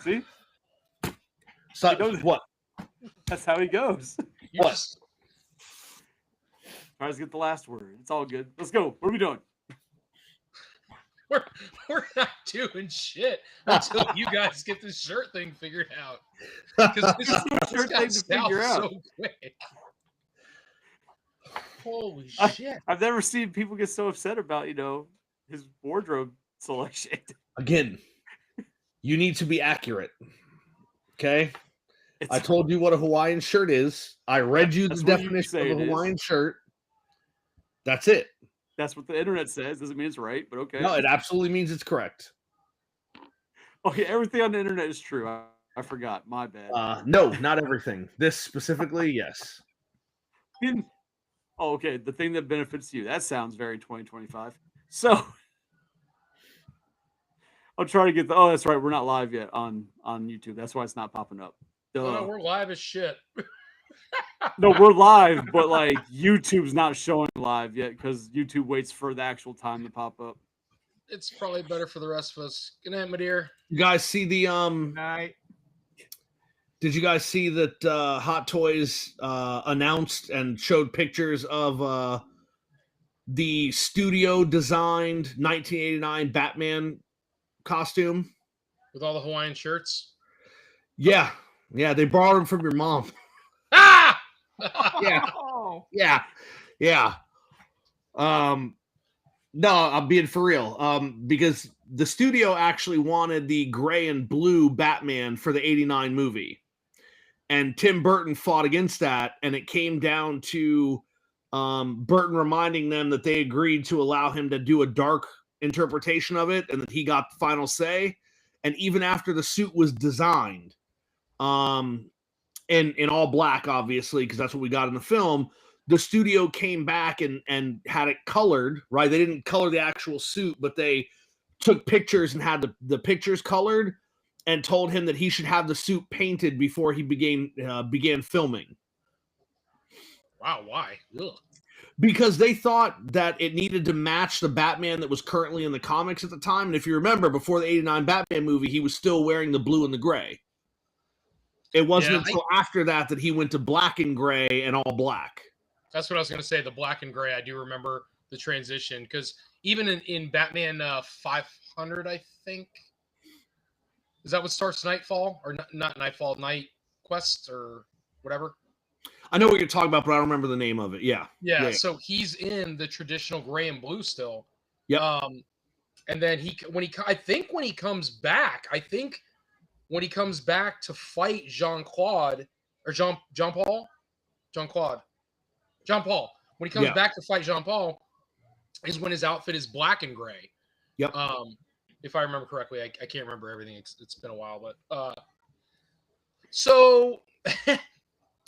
See? So, what? That's how he goes. What? Tries to get the last word. It's all good. Let's go. What are we doing? We're not doing shit until you guys get this shirt thing figured out. Because this shirt got thing to figure south out. so quick. Holy shit. I've never seen people get so upset about, his wardrobe selection. Again, you need to be accurate. Okay? I told you what a Hawaiian shirt is. I read you the definition of a Hawaiian shirt. That's it. That's what the internet says. Doesn't mean it's right, but okay. No, it absolutely means it's correct. Okay, everything on the internet is true. I forgot. My bad. No, not everything. This specifically, yes. Oh, okay. The thing that benefits you. That sounds very 2025. So I'll try to get the. Oh, that's right. We're not live yet on YouTube. That's why it's not popping up. No, we're live as shit. No, we're live, but like YouTube's not showing live yet because YouTube waits for the actual time to pop up. It's probably better for the rest of us. Good night, my dear. You guys see the Night. Did you guys see that Hot Toys announced and showed pictures of the studio designed 1989 Batman costume with all the Hawaiian shirts? Yeah, they borrowed them from your mom. Ah! Yeah. No, I'm being for real. Because the studio actually wanted the gray and blue Batman for the 89 movie. And Tim Burton fought against that, and it came down to Burton reminding them that they agreed to allow him to do a dark interpretation of it, and that he got the final say. And even after the suit was designed, in all black, obviously, because that's what we got in the film, the studio came back and had it colored, right? They didn't color the actual suit, but they took pictures and had the pictures colored, and told him that he should have the suit painted before he began filming. Wow, why? Ugh. Because they thought that it needed to match the Batman that was currently in the comics at the time. And if you remember, before the 89 Batman movie, he was still wearing the blue and the gray. It wasn't until after that he went to black and gray and all black. That's what I was going to say, the black and gray. I do remember the transition, because even in Batman 500, I think, is that what starts Nightfall? Or not Nightfall, Night Quest or whatever? I know what you're talking about, but I don't remember the name of it. Yeah. So he's in the traditional gray and blue still. Yep. And then when he comes back to fight Jean-Claude or Jean-Paul. When he comes back to fight Jean-Paul is when his outfit is black and gray. Yep. If I remember correctly, I can't remember everything. It's been a while, but so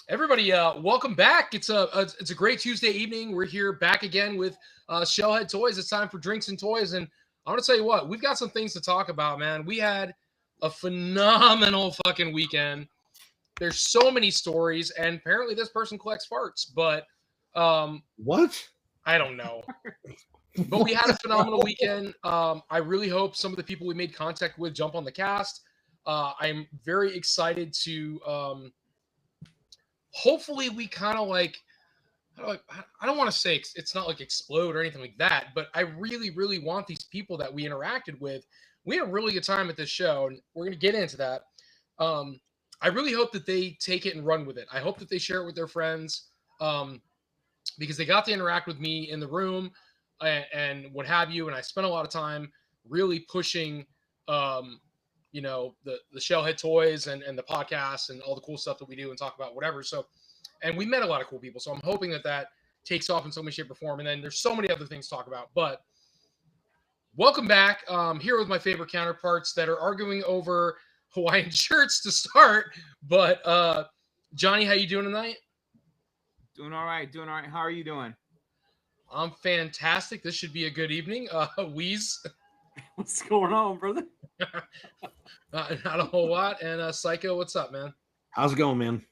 everybody, welcome back. It's a great Tuesday evening. We're here back again with Shellhead Toys. It's time for Drinks and Toys, and I want to tell you what, we've got some things to talk about, man. We had a phenomenal fucking weekend. There's so many stories, and apparently this person collects farts, but what? I don't know. But we had a phenomenal weekend. I really hope some of the people we made contact with jump on the cast. I'm very excited to hopefully we kind of like, I don't want to say it's not like explode or anything like that, but I really, really want these people that we interacted with. We had a really good time at this show, and we're going to get into that. I really hope that they take it and run with it. I hope that they share it with their friends, because they got to interact with me in the room and what have you. And I spent a lot of time really pushing, the Shellhead Toys and the podcast and all the cool stuff that we do and talk about whatever. So, and we met a lot of cool people. So I'm hoping that takes off in some way, shape, or form. And then there's so many other things to talk about. But welcome back. Here with my favorite counterparts that are arguing over Hawaiian shirts to start. But Johnny, how you doing tonight? Doing all right. How are you doing? I'm fantastic. This should be a good evening. Wheeze. What's going on, brother? Not a whole lot. And Psycho, what's up, man? How's it going, man?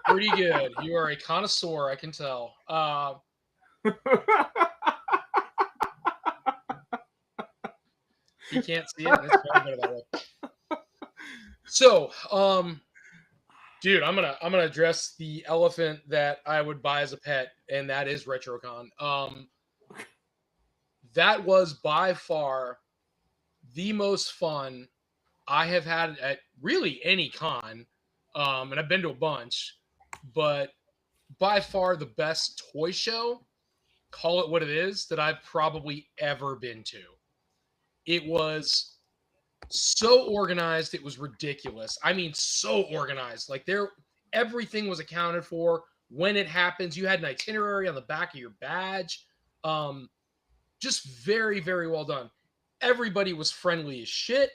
Pretty good. You are a connoisseur, I can tell. You can't see it. It's very better that way. So, dude, I'm gonna address the elephant that I would buy as a pet, and that is RetroCon. That was by far the most fun I have had at really any con. And I've been to a bunch, but by far the best toy show, call it what it is, that I've probably ever been to. It was so organized, it was ridiculous. I mean, so organized. Like everything was accounted for. When it happens, you had an itinerary on the back of your badge. Just very, very well done. Everybody was friendly as shit.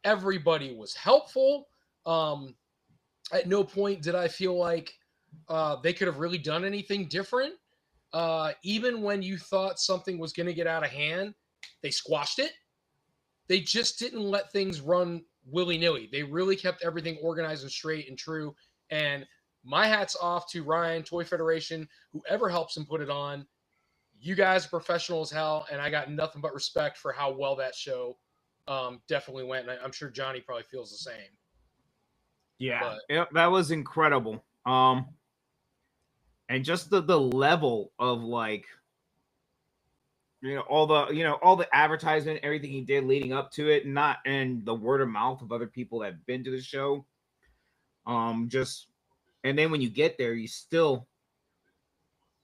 Everybody was helpful. At no point did I feel like they could have really done anything different. Even when you thought something was going to get out of hand, they squashed it. They just didn't let things run willy-nilly. They really kept everything organized and straight and true. And my hat's off to Ryan, Toy Federation, whoever helps him put it on. You guys are professional as hell, and I got nothing but respect for how well that show definitely went. And I'm sure Johnny probably feels the same. Yeah, yep, that was incredible. And just the level of like, all the advertisement, everything he did leading up to it, and the word of mouth of other people that have been to the show. And then when you get there, you still,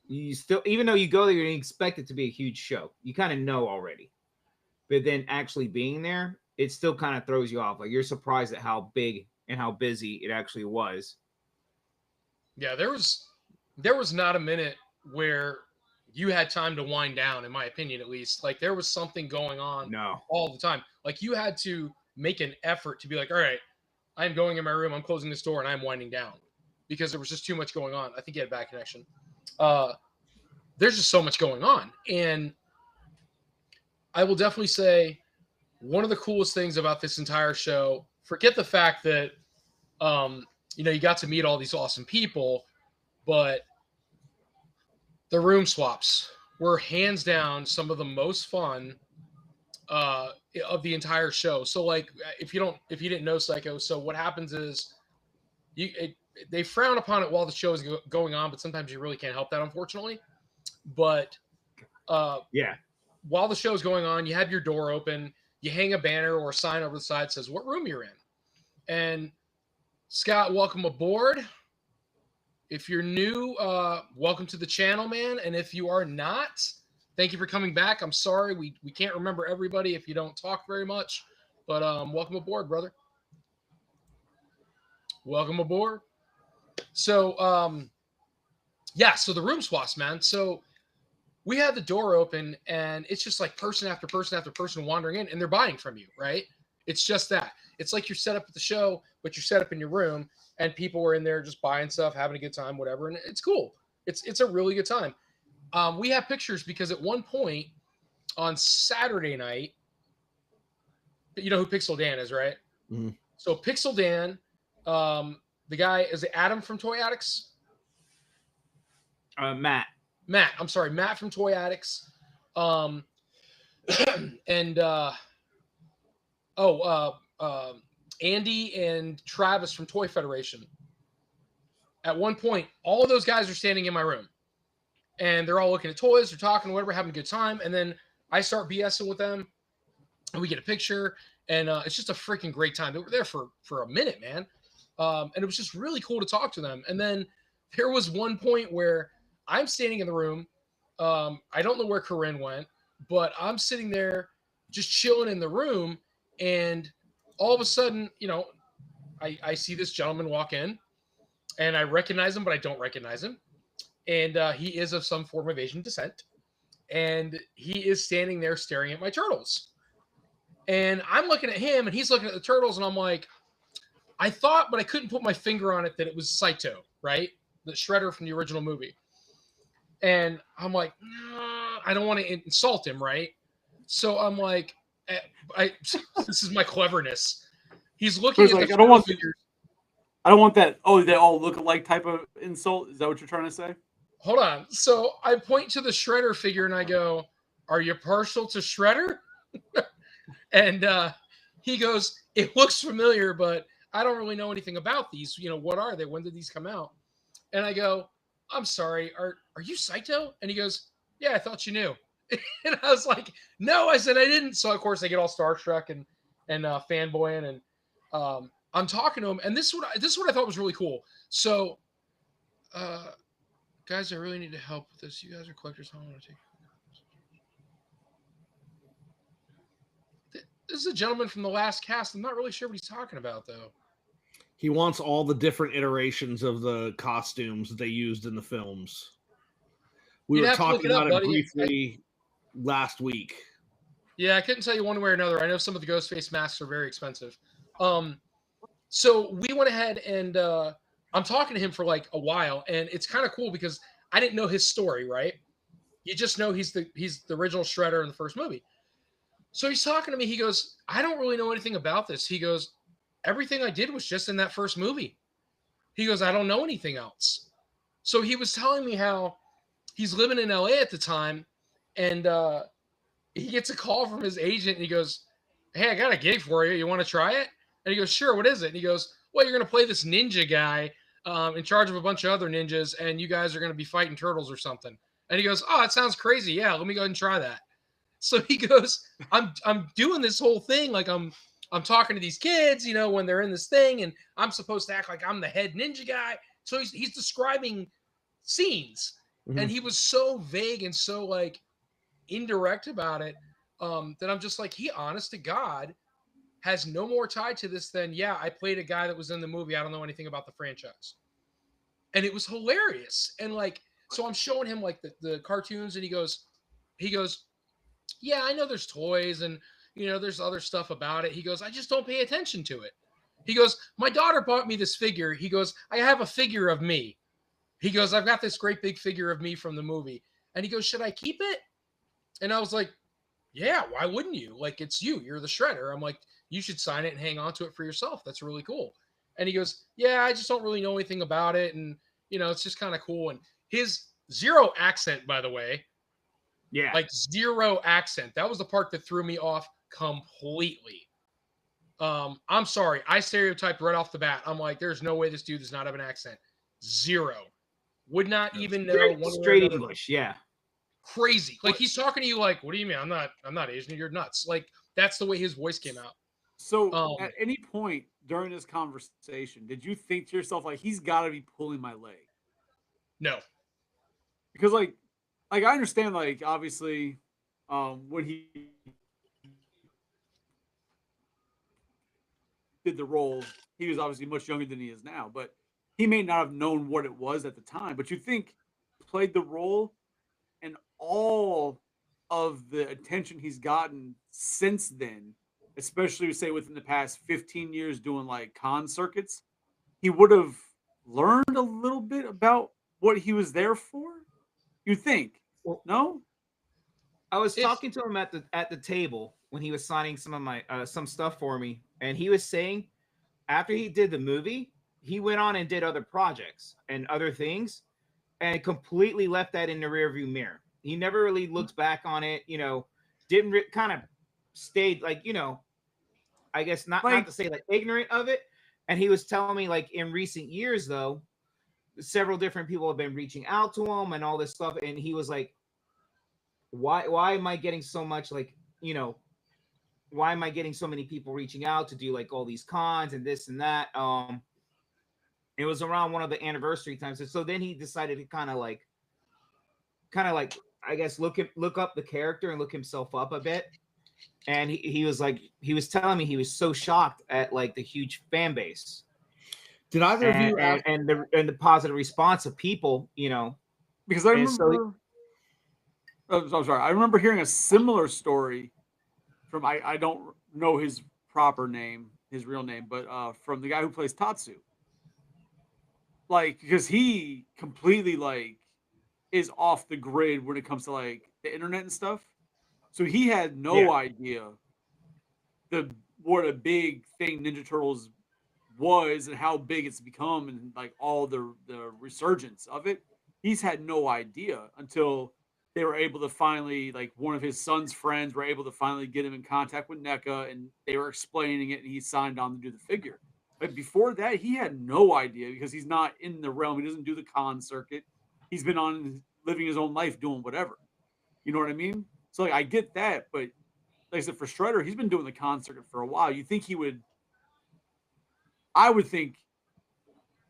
even though you go there, you expect it to be a huge show. You kind of know already, but then actually being there, it still kind of throws you off. Like, you're surprised at how big and how busy it actually was. Yeah, there was not a minute where you had time to wind down, in my opinion, at least. Like, there was something going on all the time. Like, you had to make an effort to be like, all right, I'm going in my room, I'm closing this door, and I'm winding down, because there was just too much going on. I think you had bad connection. There's just so much going on. And I will definitely say one of the coolest things about this entire show, forget the fact that, you got to meet all these awesome people, but the room swaps were hands down some of the most fun of the entire show. So, like, if you didn't know, Psycho, so what happens is they frown upon it while the show is going on, but sometimes you really can't help that, unfortunately. But while the show is going on, you have your door open, you hang a banner or a sign over the side that says what room you're in. And Scott, welcome aboard. If you're new, welcome to the channel, man. And if you are not, thank you for coming back. I'm sorry we can't remember everybody if you don't talk very much, but welcome aboard, brother. Welcome aboard. So so the room swaps, man. So we had the door open, and it's just like person after person after person wandering in, and they're buying from you, right? It's just that. It's like you're set up at the show, but you're set up in your room, and people are in there just buying stuff, having a good time, whatever, and it's cool. It's a really good time. We have pictures because at one point on Saturday night, you know who Pixel Dan is, right? Mm-hmm. So Pixel Dan, the guy, is it Adam from Toy Addicts? Matt. I'm sorry, Matt from Toy Addicts. And Andy and Travis from Toy Federation. At one point, all of those guys are standing in my room, and they're all looking at toys, they're talking, whatever, having a good time. And then I start BSing with them, and we get a picture, and it's just a freaking great time. They were there for a minute, man. And it was just really cool to talk to them. And then there was one point where I'm standing in the room. I don't know where Corinne went, but I'm sitting there just chilling in the room, and all of a sudden, I see this gentleman walk in, and I recognize him, but I don't recognize him. And he is of some form of Asian descent, and he is standing there staring at my turtles. And I'm looking at him, and he's looking at the turtles, and I'm like, I thought, but I couldn't put my finger on it, that it was Saito, right? The Shredder from the original movie. And I'm like, nah, I don't want to insult him, right? So I'm like, this is my cleverness. He's looking at the turtle figures. I don't want that. Oh, they all look alike type of insult. Is that what you're trying to say? Hold on. So I point to the Shredder figure and I go, "Are you partial to Shredder?" And he goes, "It looks familiar, but I don't really know anything about these. What are they? When did these come out? And I go, I'm sorry, are you Saito? And he goes, yeah, I thought you knew. And I was like, no, I said I didn't. So of course I get all starstruck and fanboying, and I'm talking to him, and this is what I thought was really cool. So, guys, I really need to help with this. You guys are collectors. I want to take. This is a gentleman from the last cast. I'm not really sure what he's talking about, though. He wants all the different iterations of the costumes that they used in the films. We You'd were have to look talking it up, about it buddy. briefly last week. Yeah, I couldn't tell you one way or another. I know some of the ghost face masks are very expensive. So we went ahead and I'm talking to him for like a while, and it's kind of cool because I didn't know his story, right? You just know he's the original Shredder in the first movie. So he's talking to me. He goes, I don't really know anything about this. He goes, everything I did was just in that first movie. He goes, I don't know anything else. So he was telling me how he's living in LA at the time, and he gets a call from his agent, and he goes, hey, I got a gig for you. You want to try it? And he goes, sure, what is it? And he goes, well, you're going to play this ninja guy in charge of a bunch of other ninjas, and you guys are going to be fighting turtles or something. And he goes, oh, it sounds crazy. Yeah, let me go ahead and try that. So he goes, I'm doing this whole thing like I'm talking to these kids, when they're in this thing, and I'm supposed to act like I'm the head ninja guy. So he's describing scenes, and he was so vague and so like indirect about it that I'm just like, he honest to God has no more tied to this than, yeah, I played a guy that was in the movie. I don't know anything about the franchise. And it was hilarious. And like, so I'm showing him like the cartoons, and he goes, yeah, I know there's toys and, there's other stuff about it. He goes, I just don't pay attention to it. He goes, my daughter bought me this figure. He goes, I have a figure of me. He goes, I've got this great big figure of me from the movie. And he goes, should I keep it? And I was like, yeah, why wouldn't you? Like, it's you. You're the Shredder. I'm like, you should sign it and hang on to it for yourself. That's really cool. And he goes, yeah, I just don't really know anything about it. And, it's just kind of cool. And his zero accent, by the way. Yeah. Like zero accent. That was the part that threw me off completely. I'm sorry. I stereotyped right off the bat. I'm like, there's no way this dude does not have an accent. Zero. Would not even know one straight English. Yeah. Crazy. Like he's talking to you like, what do you mean? I'm not Asian. You're nuts. Like that's the way his voice came out. So at any point during this conversation, did you think to yourself, like, he's got to be pulling my leg? No. Because like I understand, like, obviously, when he did the role, he was obviously much younger than he is now, but he may not have known what it was at the time. But you think he played the role, and all of the attention he's gotten since then, especially say within the past 15 years doing like con circuits, he would have learned a little bit about what he was there for. You think? Well, no? I was talking to him at the table when he was signing some of my some stuff for me, and he was saying after he did the movie, he went on and did other projects and other things, and completely left that in the rearview mirror. He never really looked back on it, didn't kind of stayed like, I guess not to say like ignorant of it. And he was telling me like in recent years though, several different people have been reaching out to him and all this stuff, and he was like, why am I getting so much like, why am I getting so many people reaching out to do like all these cons and this and that? It was around one of the anniversary times, and so then he decided to kind of like I guess look up the character and look himself up a bit. And he was like, he was telling me he was so shocked at like the huge fan base. Did either of you and the positive response of people, Because I remember, I'm sorry, I remember hearing a similar story from I don't know his proper name, his real name, but from the guy who plays Tatsu. Like, because he completely like is off the grid when it comes to like the internet and stuff. So he had no idea what a big thing Ninja Turtles was and how big it's become and like all the resurgence of it. He's had no idea until they were able to finally, like one of his son's friends were able to finally get him in contact with NECA, and they were explaining it, and he signed on to do the figure. But before that, he had no idea because he's not in the realm. He doesn't do the con circuit. He's been on living his own life, doing whatever. You know what I mean? So like, I get that, but like I said, for Shredder, he's been doing the con circuit for a while. You think he would? I would think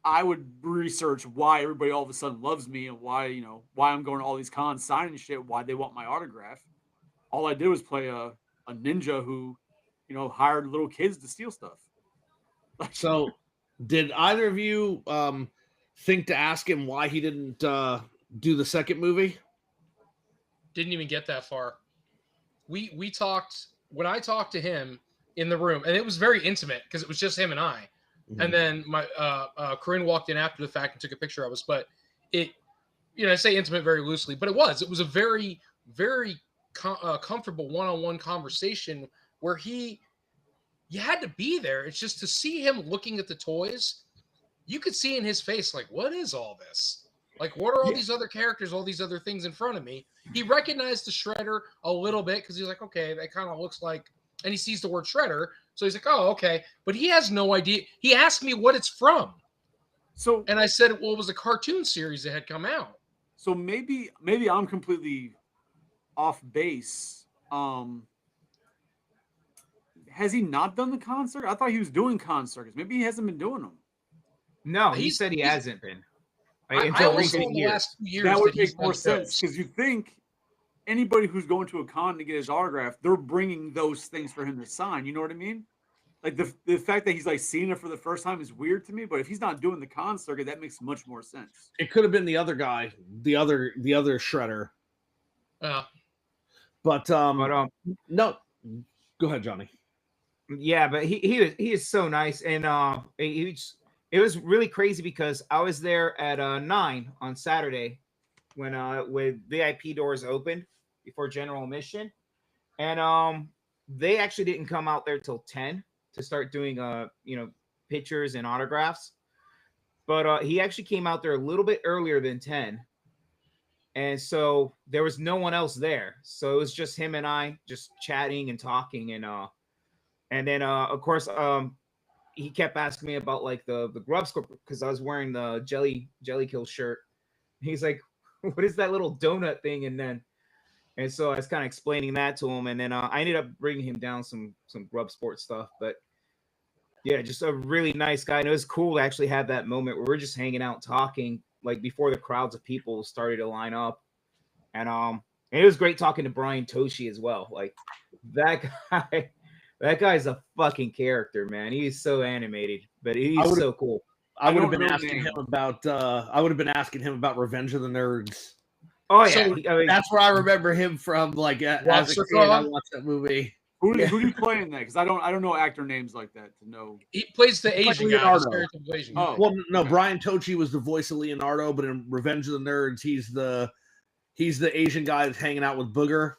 I would research why everybody all of a sudden loves me and why why I'm going to all these cons signing shit. Why they want my autograph. All I did was play a ninja who, hired little kids to steal stuff. So, did either of you think to ask him why he didn't do the second movie? Didn't even get that far. We talked when I talked to him in the room, and it was very intimate because it was just him and I. Mm-hmm. And then my Corinne walked in after the fact and took a picture of us. But it, I say intimate very loosely, but it was a very, very comfortable one-on-one conversation where you had to be there. It's just to see him looking at the toys, you could see in his face, like, what is all this? Like, what are all these other characters, all these other things in front of me? He recognized the Shredder a little bit because he's like, okay, that kind of looks like, and he sees the word Shredder. So he's like, oh, okay. But he has no idea. He asked me what it's from. And I said, well, it was a cartoon series that had come out. So maybe I'm completely off base. Has he not done the concert? I thought he was doing concerts. Maybe he hasn't been doing them. No, he said he hasn't been. Until recent years. That would make more sense because you think anybody who's going to a con to get his autograph, they're bringing those things for him to sign. You know what I mean? Like the fact that he's like seeing it for the first time is weird to me. But if he's not doing the con circuit, that makes much more sense. It could have been the other guy, the other Shredder. But no, go ahead, Johnny. Yeah, but he is so nice, and it was really crazy because I was there at 9 on Saturday when VIP doors opened before general admission, and they actually didn't come out there till 10 to start doing pictures and autographs, but he actually came out there a little bit earlier than 10, and so there was no one else there, so it was just him and I just chatting and talking, and then of course he kept asking me about like the Grub Scorp because I was wearing the Jelly Kill shirt. He's like, what is that little donut thing? And so I was kind of explaining that to him, and then I ended up bringing him down some Grub Sport stuff. But yeah, just a really nice guy. And it was cool to actually have that moment where we're just hanging out talking like before the crowds of people started to line up. And it was great talking to Brian Toshi as well. Like that guy. That guy's a fucking character, man. He's so animated, but he's so cool. I would have been asking him about Revenge of the Nerds. Oh yeah, so that's where I remember him from. Like as a kid, I watched that movie. Who do you play in that? Because I don't know actor names like that to know. He plays the Asian guy. Oh well, no. Brian Tochi was the voice of Leonardo, but in Revenge of the Nerds, he's the Asian guy that's hanging out with Booger.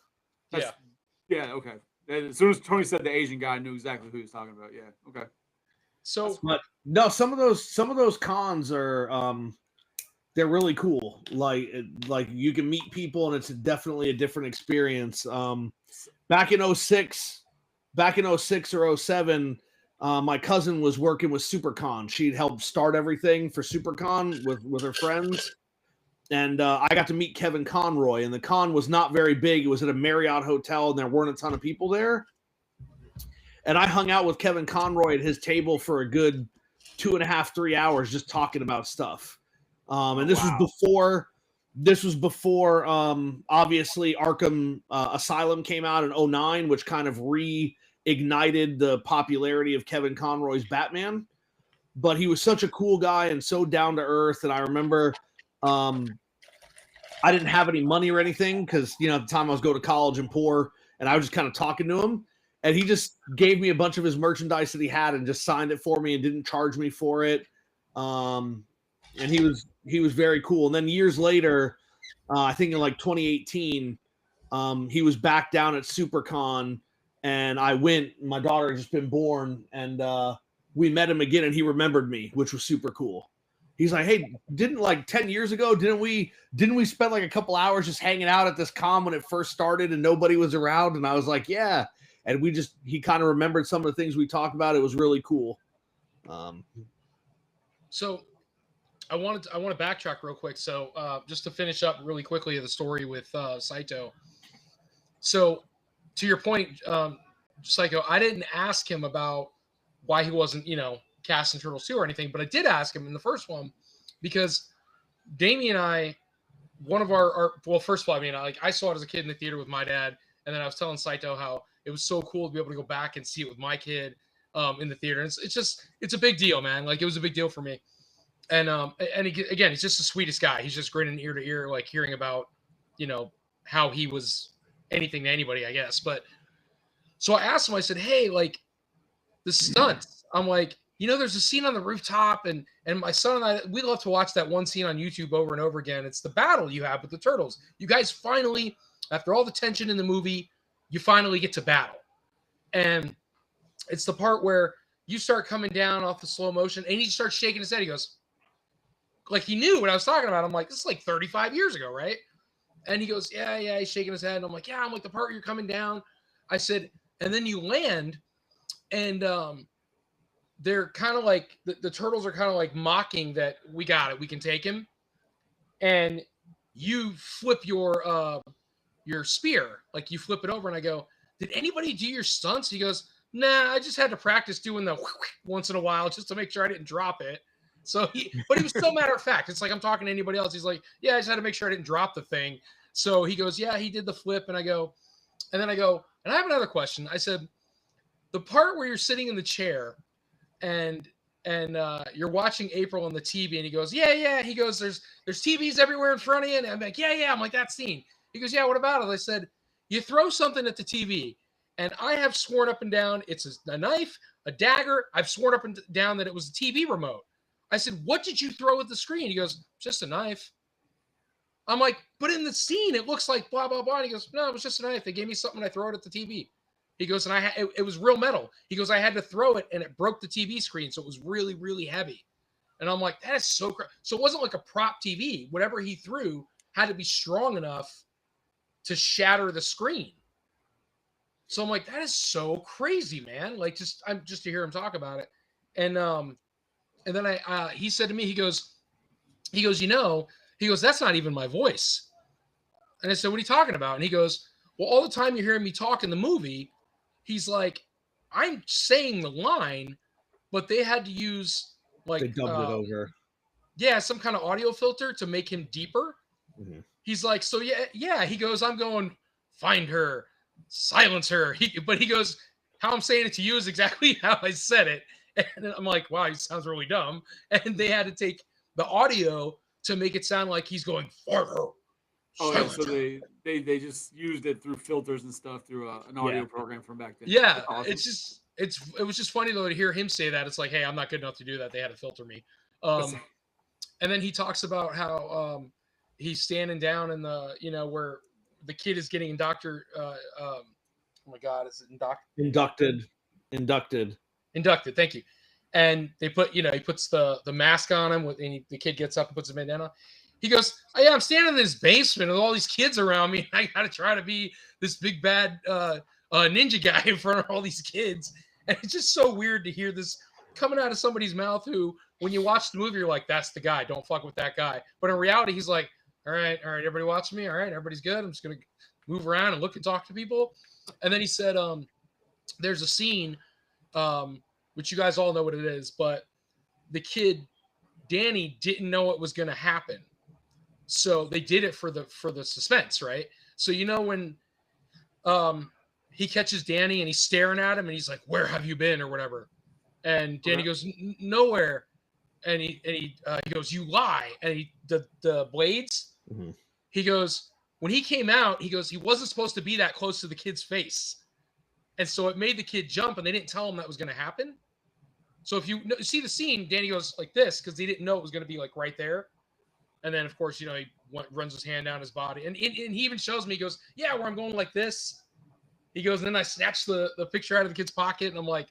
Yeah. Okay. As soon as Tony said the Asian guy, I knew exactly who he was talking about. Yeah. Okay. So, but no, some of those cons are they're really cool. Like you can meet people, and it's definitely a different experience. Back in 06 or 07, my cousin was working with SuperCon. She'd helped start everything for SuperCon with her friends. And I got to meet Kevin Conroy, and the con was not very big. It was at a Marriott hotel, and there weren't a ton of people there. And I hung out with Kevin Conroy at his table for a good 2.5, 3 hours just talking about stuff. And this was before obviously Arkham Asylum came out in 2009, which kind of reignited the popularity of Kevin Conroy's Batman. But he was such a cool guy and so down to earth. And I remember I didn't have any money or anything because, at the time I was going to college and poor, and I was just kind of talking to him, and he just gave me a bunch of his merchandise that he had and just signed it for me and didn't charge me for it. And he was very cool. And then years later, I think in like 2018, he was back down at SuperCon, and I went. My daughter had just been born, and we met him again, and he remembered me, which was super cool. He's like, hey, didn't like 10 years ago, didn't we spend like a couple hours just hanging out at this con when it first started and nobody was around? And I was like, yeah. And he kind of remembered some of the things we talked about. It was really cool. So I want to backtrack real quick. So just to finish up really quickly the story with Saito. So to your point, Psycho, I didn't ask him about why he wasn't, cast in Turtles 2 or anything, but I did ask him in the first one because Damien and I, one of our well, first of all, I mean, I saw it as a kid in the theater with my dad, and then I was telling Saito how it was so cool to be able to go back and see it with my kid in the theater. And it's a big deal, man. Like, it was a big deal for me. And again, he's just the sweetest guy. He's just grinning ear to ear, like hearing about, how he was anything to anybody, I guess. But so I asked him, I said, hey, like the stunts, I'm like, there's a scene on the rooftop and my son and I, we love to watch that one scene on YouTube over and over again. It's the battle you have with the turtles. You guys finally, after all the tension in the movie, you finally get to battle. And it's the part where you start coming down off the slow motion and he starts shaking his head. He goes, like he knew what I was talking about. I'm like, this is like 35 years ago, right? And he goes, yeah, he's shaking his head. And I'm like, yeah, I'm like the part where you're coming down. I said, and then you land and they're kind of like, the turtles are kind of like mocking that we got it, we can take him. And you flip your spear, like you flip it over. And I go, did anybody do your stunts? He goes, nah, I just had to practice doing the once in a while just to make sure I didn't drop it. So but he was still matter of fact. It's like I'm talking to anybody else. He's like, yeah, I just had to make sure I didn't drop the thing. So he goes, yeah, he did the flip. And I go, and I have another question. I said, the part where you're sitting in the chair and you're watching April on the TV, and he goes, yeah. He goes, there's TVs everywhere in front of you. And I'm like, yeah. I'm like, that scene. He goes, yeah, what about it? I said, you throw something at the TV. And I have sworn up and down it's a knife, a dagger. I've sworn up and down that it was a TV remote. I said, what did you throw at the screen? He goes, just a knife. I'm like, but in the scene, it looks like blah, blah, blah. And he goes, no, it was just a knife. They gave me something. I throw it at the TV. He goes, and it was real metal. He goes, I had to throw it and it broke the TV screen. So it was really, really heavy. And I'm like, that is so crazy. So it wasn't like a prop TV. Whatever he threw had to be strong enough to shatter the screen. So I'm like, that is so crazy, man. Like just to hear him talk about it. And then he said to me, he goes, that's not even my voice. And I said, what are you talking about? And he goes, well, all the time you're hearing me talk in the movie, he's like, I'm saying the line, but they had to use like they dubbed it over. Yeah, some kind of audio filter to make him deeper. Mm-hmm. He's like, so yeah. He goes, I'm going, find her, silence her. But he goes, how I'm saying it to you is exactly how I said it. And I'm like, wow, he sounds really dumb. And they had to take the audio to make it sound like he's going, find her. Oh, yeah, so they just used it through filters and stuff through an audio program from back then. Yeah, awesome. It was just funny though to hear him say that. It's like, hey, I'm not good enough to do that. They had to filter me. And then he talks about how he's standing down in the where the kid is getting oh my God, is it inducted? Inducted. Thank you. And they put he puts the mask on him and the kid gets up and puts his bandana. He goes, oh, yeah, I'm standing in this basement with all these kids around me. I got to try to be this big bad ninja guy in front of all these kids. And it's just so weird to hear this coming out of somebody's mouth who, when you watch the movie, you're like, that's the guy. Don't fuck with that guy. But in reality, he's like, all right, everybody watching me. All right, everybody's good. I'm just going to move around and look and talk to people. And then he said, there's a scene, which you guys all know what it is, but the kid, Danny, didn't know what was going to happen. So they did it for the suspense, right? So when he catches Danny and he's staring at him and he's like, where have you been or whatever? And Danny goes, nowhere. And he goes, you lie. And the blades, mm-hmm. He goes, when he came out, he goes, he wasn't supposed to be that close to the kid's face. And so it made the kid jump and they didn't tell him that was going to happen. So if you see the scene, Danny goes like this because he didn't know it was going to be like right there. And then, of course, he runs his hand down his body. And he even shows me, he goes, yeah, where I'm going like this. He goes, and then I snatched the picture out of the kid's pocket. And I'm like,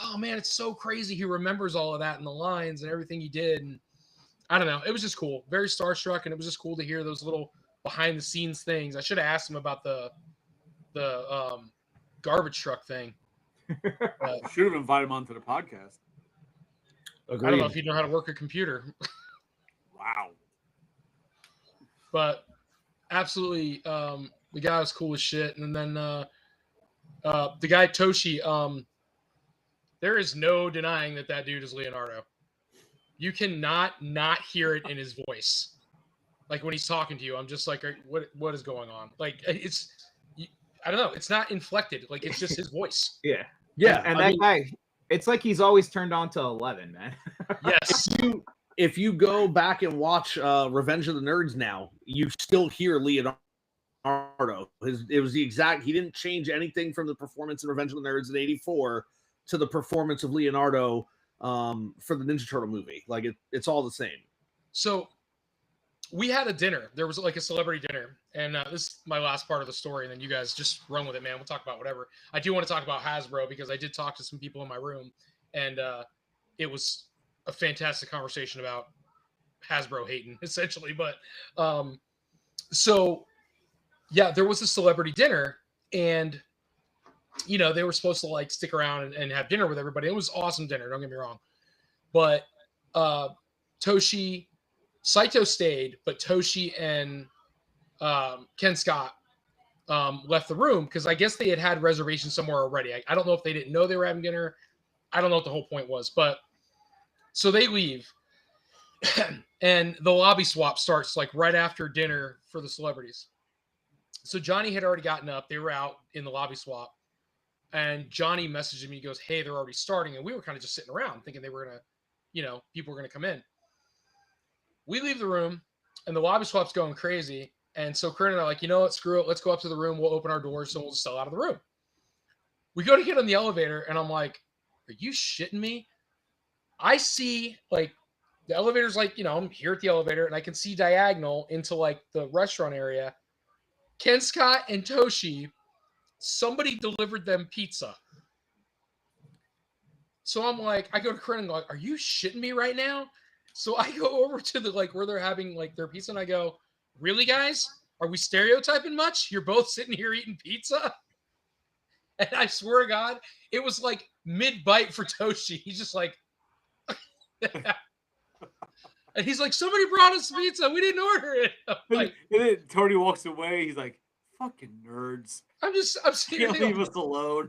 oh, man, it's so crazy. He remembers all of that and the lines and everything he did. And I don't know. It was just cool. Very starstruck. And it was just cool to hear those little behind the scenes things. I should have asked him about the garbage truck thing. Should have invited him onto the podcast. Agreed. I don't know if you know how to work a computer. Wow. But absolutely, the guy was cool as shit. And then the guy Toshi, there is no denying that dude is Leonardo. You cannot not hear it in his voice. Like when he's talking to you, I'm just like, what is going on? Like it's, I don't know. It's not inflected. Like it's just his voice. Yeah. Yeah, And I that guy, it's like he's always turned on to 11, man. Yes. if you go back and watch Revenge of the Nerds now, you still hear Leonardo. It was the exact. He didn't change anything from the performance in Revenge of the Nerds in '84 to the performance of Leonardo for the Ninja Turtle movie. Like it's all the same. So we had a dinner. There was like a celebrity dinner, and this is my last part of the story. And then you guys just run with it, man. We'll talk about whatever. I do want to talk about Hasbro because I did talk to some people in my room, and it was a fantastic conversation about Hasbro hating essentially. But so yeah, there was a celebrity dinner, and you know they were supposed to like stick around and have dinner with everybody. It was awesome dinner. Don't get me wrong, but Toshi. Saito stayed, but Toshi and Ken Scott left the room because I guess they had reservations somewhere already. I don't know if they didn't know they were having dinner. I don't know what the whole point was, but so they leave, and the lobby swap starts like right after dinner for the celebrities. So Johnny had already gotten up. They were out in the lobby swap, and Johnny messaged me. He goes, "Hey, they're already starting," and we were kind of just sitting around thinking they were gonna, you know, people were gonna come in. We leave the room, and the lobby swap's going crazy. And so Corinne and I are like, you know what? Screw it. Let's go up to the room. We'll open our doors, so we'll just sell out of the room. We go to get on the elevator, and I'm like, are you shitting me? I see, like, the elevator's like, you know, I'm here at the elevator, and I can see diagonal into, like, the restaurant area. Ken Scott and Toshi, somebody delivered them pizza. So I'm like, I go to Corinne and go, are you shitting me right now? So I go over to the like where they're having like their pizza, and I go, "Really, guys? Are we stereotyping much? You're both sitting here eating pizza?" And I swear to God, it was like mid-bite for Toshi. He's just like, and he's like, "Somebody brought us pizza. We didn't order it." I'm like, and then Tony walks away. He's like, "Fucking nerds! I'm sitting Can't leave us alone."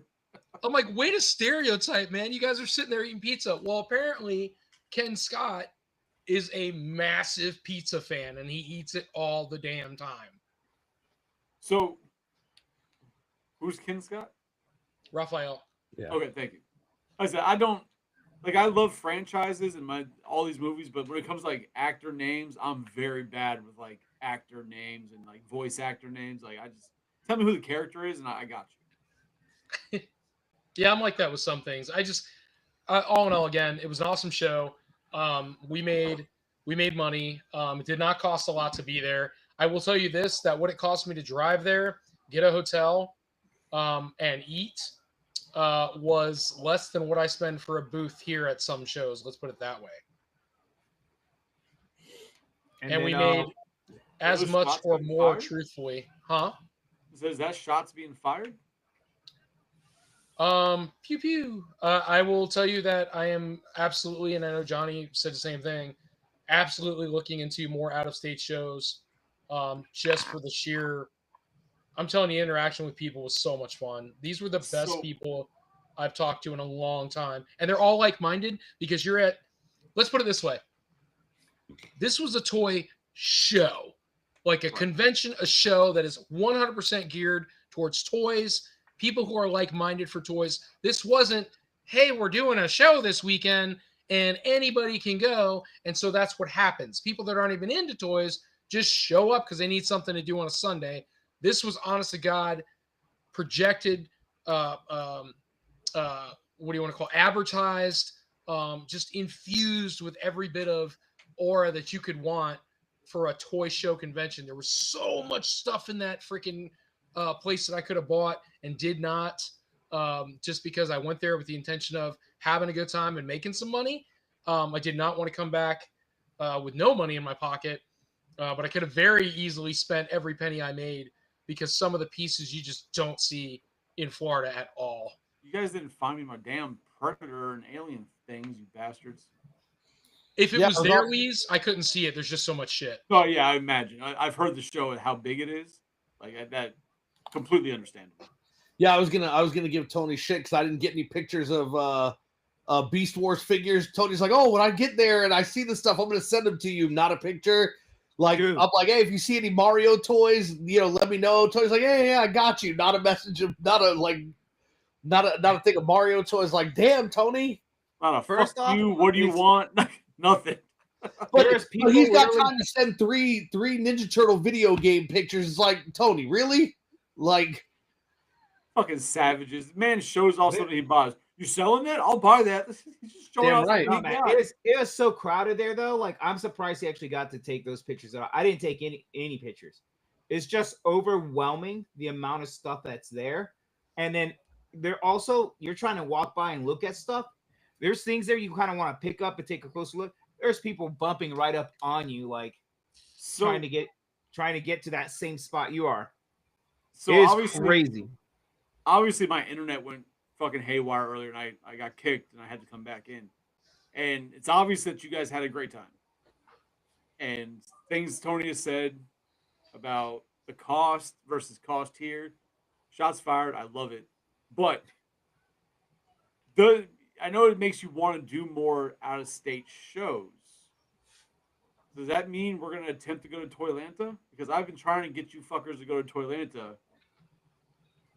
I'm like, way to stereotype, man. You guys are sitting there eating pizza. Well, apparently Ken Scott is a massive pizza fan, and he eats it all the damn time. So, who's Ken Scott? Raphael. Yeah. Okay, thank you. I said I don't like. I love franchises and all these movies, but when it comes to like actor names, I'm very bad with like actor names and like voice actor names. Like I just tell me who the character is, and I got you. Yeah, I'm like that with some things. All in all, again, it was an awesome show. We made money. It did not cost a lot to be there. I will tell you this, that what it cost me to drive there, get a hotel, and eat was less than what I spend for a booth here at some shows. Let's put it that way. And then, we made as much or more, truthfully. Huh? So is that shots being fired? Pew pew. I will tell you that I am absolutely, and I know Johnny said the same thing, absolutely looking into more out-of-state shows, just for the sheer. I'm telling you, interaction with people was so much fun. These were the best people I've talked to in a long time, and they're all like-minded because you're at. Let's put it this way. This was a toy show, like a convention, a show that is 100% geared towards toys. People who are like-minded for toys. This wasn't, hey, we're doing a show this weekend and anybody can go. And so that's what happens. People that aren't even into toys just show up because they need something to do on a Sunday. This was, honest to God, projected, what do you want to call it? Advertised, just infused with every bit of aura that you could want for a toy show convention. There was so much stuff in that freaking place that I could have bought and did not, just because I went there with the intention of having a good time and making some money. I did not want to come back with no money in my pocket, but I could have very easily spent every penny I made because some of the pieces you just don't see in Florida at all. You guys didn't find me my damn Predator and Alien things, you bastards. If it Yeah, was I was there, on- Lee's, I couldn't see it. There's just so much shit. Oh yeah, I imagine. I've heard the show and how big it is. That completely understandable. Yeah, I was gonna give Tony shit because I didn't get any pictures of Beast Wars figures. Tony's like, oh, when I get there and I see the stuff, I'm gonna send them to you, not a picture. Like Dude. I'm like, hey, if you see any Mario toys, let me know. Tony's like, yeah, I got you. Not a message of not a thing of Mario toys. Like, damn, Tony. Not a First fuck off, you. What do you it's- want? Nothing. But There's people he's got literally- time to send three Ninja Turtle video game pictures. It's like, Tony, really? Like, Fucking savages. Man shows off something he buys. You selling that? I'll buy that. He's just showing Damn off right. something No, he man, got. it was so crowded there though. Like I'm surprised he actually got to take those pictures. I didn't take any pictures. It's just overwhelming the amount of stuff that's there. And then you're trying to walk by and look at stuff. There's things there you kind of want to pick up and take a closer look. There's people bumping right up on you, like So, trying to get to that same spot you are. so It is obviously, crazy. obviously my internet went fucking haywire earlier and I got kicked and I had to come back in. And it's obvious that you guys had a great time. And things Tony has said about the cost versus cost here, shots fired. I love it. But I know it makes you want to do more out of state shows. Does that mean we're going to attempt to go to Toylanta? Because I've been trying to get you fuckers to go to Toylanta.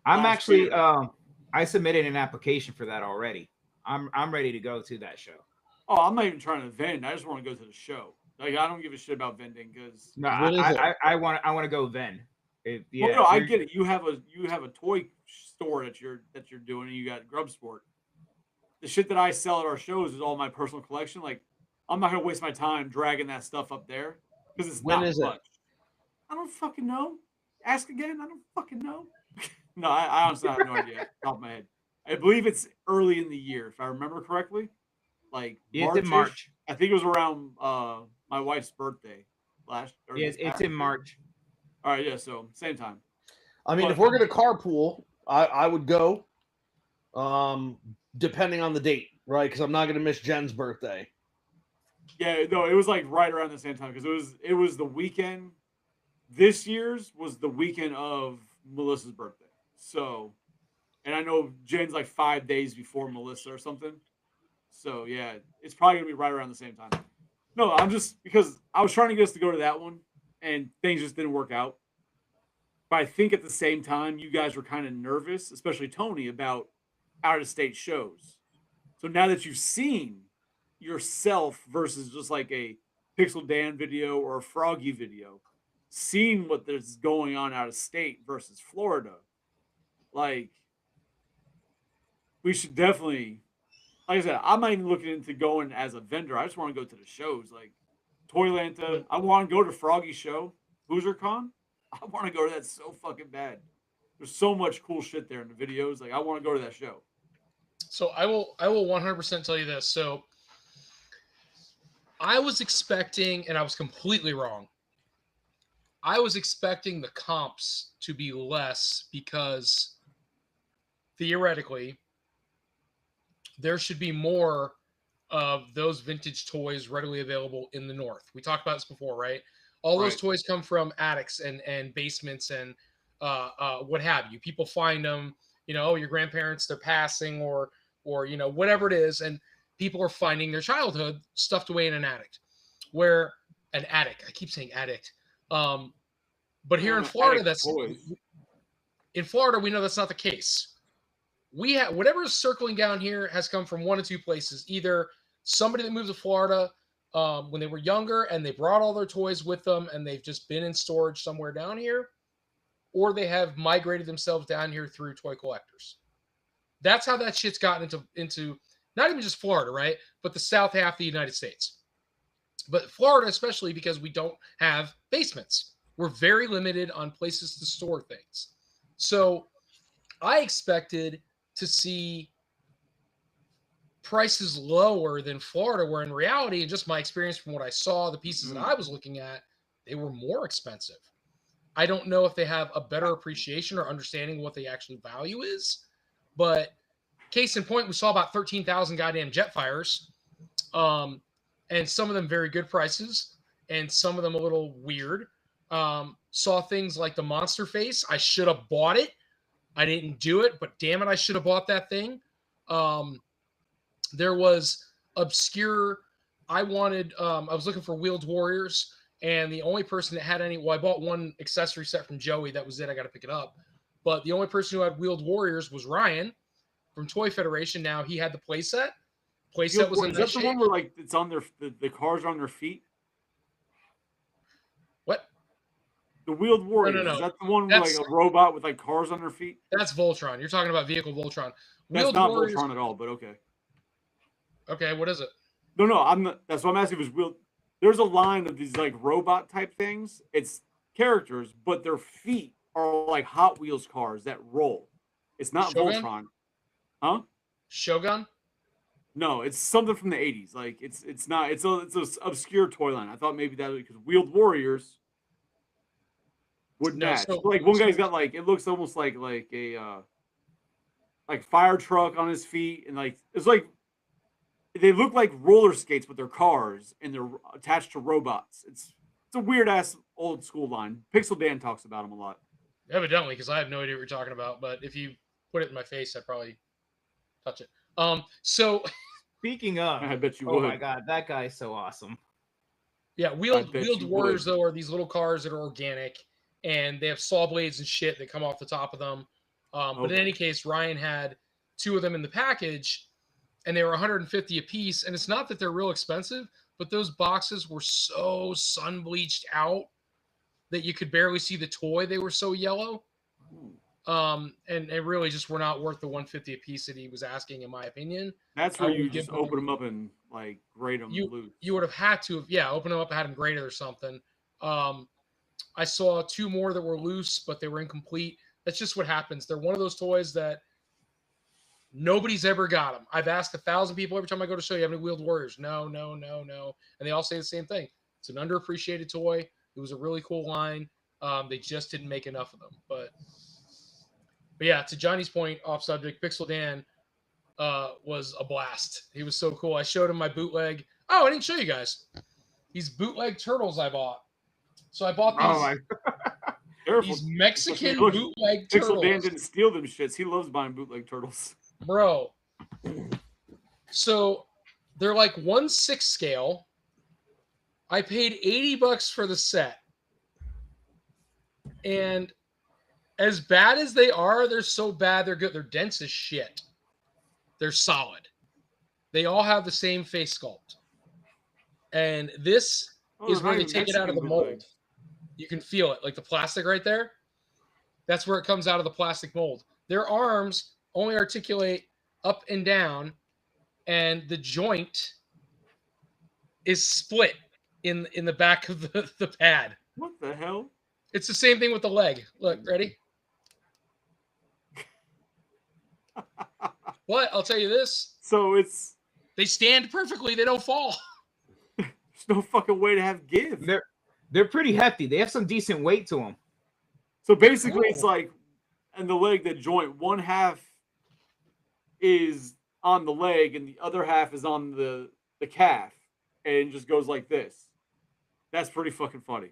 I'm last actually year. I submitted an application for that already. I'm ready to go to that show. Oh, I'm not even trying to vend. I just want to go to the show. Like I don't give a shit about vending because No, What is it? I want to go then. Yeah, well, no, I you're- get it. You have a toy store that you're doing, and you got Grub Sport. The shit that I sell at our shows is all my personal collection. Like I'm not gonna waste my time dragging that stuff up there because it's When not is it? much. I don't fucking know. Ask again. I don't fucking know. No, I honestly have no idea. Off the top of my head, I believe it's early in the year, if I remember correctly. Like It's in March-ish. March. I think it was around my wife's birthday last. Or Yeah, this it's past in year. March. All right, yeah. So same time. I mean, But- if we're gonna carpool, I would go. Depending on the date, right? Because I'm not gonna miss Jen's birthday. Yeah, no, it was like right around the same time because it was the weekend. This year's was the weekend of Melissa's birthday. So, and I know Jen's like 5 days before Melissa or something. So yeah, it's probably gonna be right around the same time. No, I'm just because I was trying to get us to go to that one, and things just didn't work out. But I think at the same time, you guys were kind of nervous, especially Tony, about out of state shows. So now that you've seen yourself versus just like a Pixel Dan video or a Froggy video, seeing what there's going on out of state versus Florida, like we should definitely, like I said, I'm not even looking into going as a vendor. I just want to go to the shows like Toylanta. I want to go to Froggy show, HoosierCon. I want to go to that so fucking bad. There's so much cool shit there in the videos. Like I want to go to that show. So I will 100% tell you this. So I was expecting, and I was completely wrong. I was expecting the comps to be less because theoretically there should be more of those vintage toys readily available in the north. We talked about this before, right? All those Right. toys come from attics and basements and what have you. People find them, your grandparents, they're passing or whatever it is, and people are finding their childhood stuffed away in an attic. Where an attic, I keep saying addict. But here in Florida, in Florida, we know that's not the case. We have whatever is circling down here has come from one of two places. Either somebody that moved to Florida when they were younger and they brought all their toys with them and they've just been in storage somewhere down here, or they have migrated themselves down here through toy collectors. That's how that shit's gotten into not even just Florida, right? But the south half of the United States. But Florida, especially because we don't have basements. We're very limited on places to store things. So I expected to see prices lower than Florida, where in reality, and just my experience from what I saw, the pieces that I was looking at, they were more expensive. I don't know if they have a better appreciation or understanding what the actual value is, but case in point, we saw about 13,000 goddamn Jetfires. and some of them very good prices, and some of them a little weird. Saw things like the Monster Face. I should have bought it. I didn't do it, but damn it, I should have bought that thing. There was obscure. I was looking for Wheeled Warriors, and the only person that had any. Well, I bought one accessory set from Joey. That was it. I got to pick it up. But the only person who had Wheeled Warriors was Ryan from Toy Federation. Now he had the playset. Playset was in Is that that shape. the one where like it's on the cars are on their feet? What? The Wheeled Warriors. No. Is that the one with like a robot with like cars on their feet? That's Voltron. You're talking about Vehicle Voltron. That's Wheeled not Warriors, Voltron at all, but okay. Okay, what is it? No, I'm not. That's what I'm asking. Was wheeled? There's a line of these like robot type things. It's characters, but their feet are like Hot Wheels cars that roll. It's not Shogun? Voltron, huh? Shogun? No, it's something from the '80s. Like it's not. It's a obscure toy line. I thought maybe that because Wheeled Warriors would match. Like one guy's got like it looks almost like a like fire truck on his feet, and like it's like they look like roller skates, but they're cars and they're attached to robots. It's a weird ass old school line. Pixel Dan talks about them a lot. Evidently, because I have no idea what you're talking about. But if you put it in my face, I'd probably touch it. So speaking of, I bet you would. my god, that guy is so awesome. Yeah, Wheeled Warriors though are these little cars that are organic, and they have saw blades and shit that come off the top of them. But in any case, Ryan had 2 of them in the package, and they were 150 a piece. And it's not that they're real expensive, but those boxes were so sun bleached out that you could barely see the toy. They were so yellow. And really just were not worth the 150 a piece that he was asking, in my opinion. That's where you just open them up and like grade them loose. You would have had to have, open them up and had them graded or something. I saw 2 more that were loose, but they were incomplete. That's just what happens. They're one of those toys that nobody's ever got them. I've asked 1,000 people every time I go to show you, have any Wheeled Warriors? No. And they all say the same thing. It's an underappreciated toy. It was a really cool line. They just didn't make enough of them. But yeah, to Johnny's point, off subject, Pixel Dan was a blast. He was so cool. I showed him my bootleg. Oh, I didn't show you guys. These bootleg turtles I bought. So I bought these Mexican bootleg turtles. Pixel Dan didn't steal them shits. He loves buying bootleg turtles. Bro. So they're like 1/6 scale. I paid $80 for the set. And as bad as they are, they're so bad, they're good. They're dense as shit. They're solid. They all have the same face sculpt. And this is where they take it out of the mold. You can feel it. Like the plastic right there. That's where it comes out of the plastic mold. Their arms only articulate up and down, and the joint is split in the back of the pad. What the hell? It's the same thing with the leg. Look, ready? But I'll tell you this. So they stand perfectly. They don't fall. There's no fucking way to have give. They're pretty hefty. They have some decent weight to them. So basically, it's like, in the leg, the joint, one half is on the leg and the other half is on the calf, and it just goes like this. That's pretty fucking funny.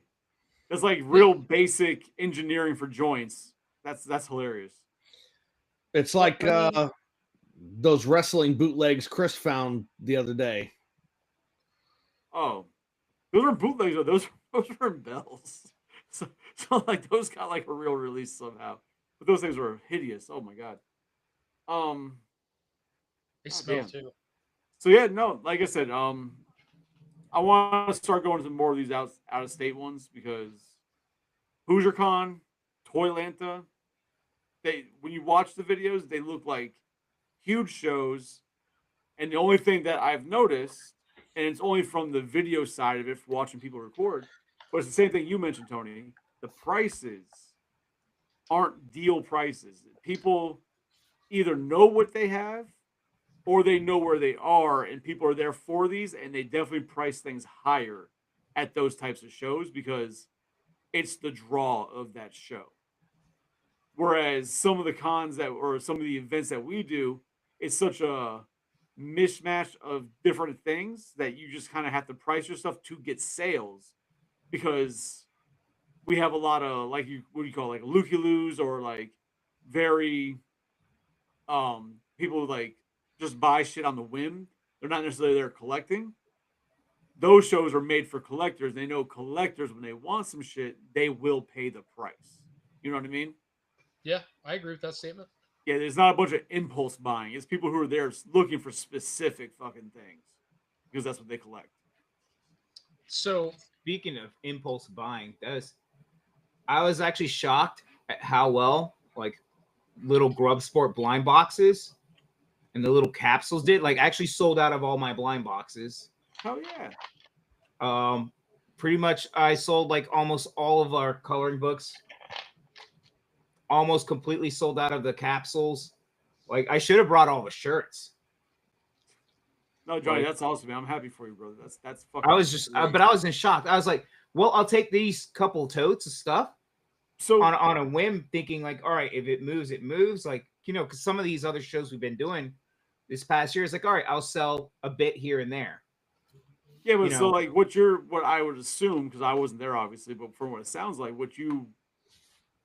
That's like real basic engineering for joints. That's hilarious. It's like those wrestling bootlegs Chris found the other day. Oh, those are bootlegs. Those were in Bells. So like those got like a real release somehow. But those things were hideous. Oh my god. They smell too. So yeah, no, like I said, I want to start going to more of these out of state ones because HoosierCon, Toylanta, when you watch the videos, they look like huge shows. And the only thing that I've noticed, and it's only from the video side of it for watching people record, but it's the same thing you mentioned, Tony. The prices aren't deal prices. People either know what they have or they know where they are, and people are there for these, and they definitely price things higher at those types of shows because it's the draw of that show. Whereas some of the cons or some of the events that we do, it's such a mishmash of different things that you just kind of have to price yourself to get sales, because we have a lot of like what do you call it, like looky loos, or like very people like just buy shit on the whim. They're not necessarily there collecting. Those shows are made for collectors. They know collectors, when they want some shit, they will pay the price. You know what I mean? Yeah, I agree with that statement. Yeah, there's not a bunch of impulse buying. It's people who are there looking for specific fucking things because that's what they collect. So speaking of impulse buying, I was actually shocked at how well like little Grub Sport blind boxes and the little capsules did. Like, actually sold out of all my blind boxes. Hell yeah. Pretty much I sold like almost all of our coloring books. Almost completely sold out of the capsules. Like, I should have brought all the shirts. No, Johnny, that's awesome, man. I'm happy for you, brother. That's fucking. I was just, but I was in shock. I was like, well, I'll take these couple totes of stuff. So on a whim, thinking like, all right, if it moves, it moves. Like, you know, because some of these other shows we've been doing this past year is like, all right, I'll sell a bit here and there. Yeah, but so like what I would assume, because I wasn't there obviously, but from what it sounds like, what you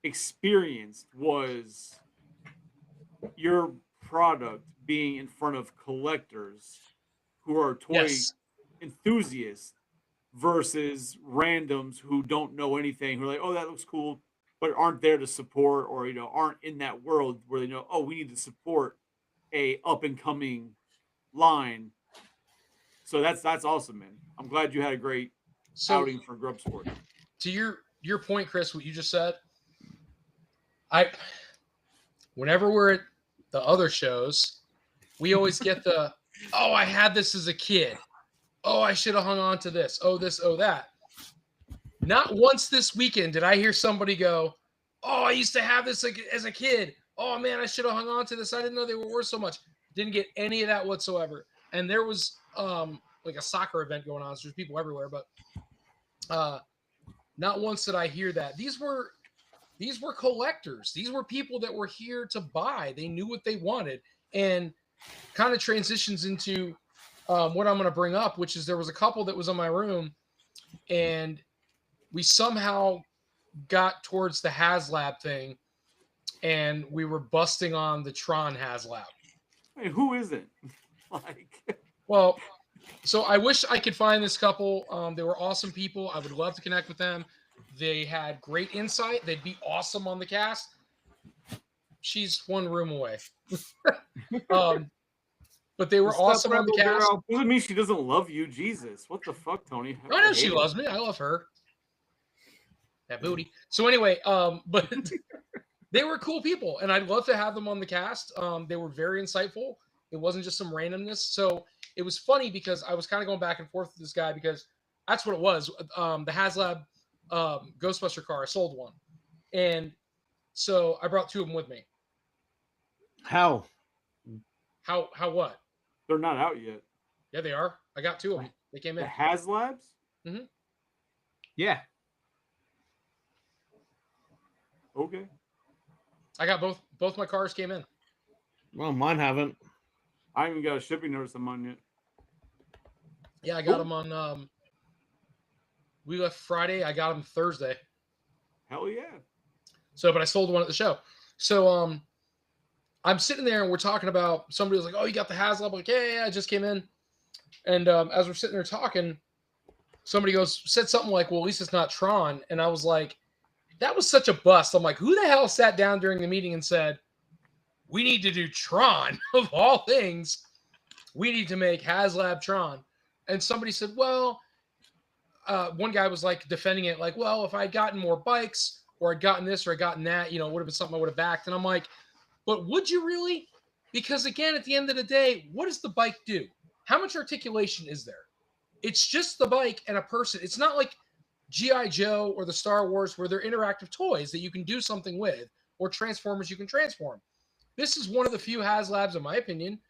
experienced was your product being in front of collectors who are toy enthusiasts versus randoms who don't know anything, who are like, oh, that looks cool, but aren't there to support, or aren't in that world where they know, oh, we need to support a up and coming line. So that's awesome, man. I'm glad you had a great outing for Grub Sport. To your point, Chris, what you just said, whenever we're at the other shows, we always get the, oh, I had this as a kid. Oh, I should have hung on to this. Oh, this, oh, that. Not once this weekend did I hear somebody go, oh, I used to have this as a kid. Oh, man, I should have hung on to this. I didn't know they were worth so much. Didn't get any of that whatsoever. And there was like a soccer event going on, so there's people everywhere, but not once did I hear that. These were collectors. These were people that were here to buy. They knew what they wanted, and kind of transitions into what I'm going to bring up, which is there was a couple that was in my room, and we somehow got towards the HasLab thing, and we were busting on the Tron HasLab. Hey, who isn't? Well, so I wish I could find this couple. They were awesome people. I would love to connect with them. They had great insight. They'd be awesome on the cast. She's one room away. But they were awesome on the cast. Doesn't mean she doesn't love you. Jesus. What the fuck, Tony? I know she loves me. I love her. That booty. So anyway, but they were cool people, and I'd love to have them on the cast. They were very insightful. It wasn't just some randomness. So it was funny because I was kind of going back and forth with this guy because that's what it was. The HasLab Ghostbuster car, I sold one. And so I brought two of them with me. How what? They're not out yet. Yeah, they are. I got two of them. They came in. The HasLabs? Mm-hmm. Yeah. Okay. I got both my cars came in. Well, mine haven't. I haven't got a shipping notice on mine yet. Yeah, I got them on we left Friday. I got them Thursday. Hell yeah. So, but I sold one at the show. So, I'm sitting there and we're talking about, somebody was like, oh, you got the HasLab? I'm like, yeah, I just came in. And as we're sitting there talking, somebody said something like, well, at least it's not Tron. And I was like, that was such a bust. I'm like, who the hell sat down during the meeting and said, we need to do Tron of all things. We need to make HasLab Tron. And somebody said, well, one guy was like defending it, like, well, if I'd gotten more bikes or I'd gotten this or I'd gotten that, it would have been something I would have backed. And I'm like, but would you really? Because again, at the end of the day, what does the bike do? How much articulation is there? It's just the bike and a person. It's not like G.I. Joe or the Star Wars where they're interactive toys that you can do something with, or Transformers you can transform. This is one of the few HasLabs, in my opinion,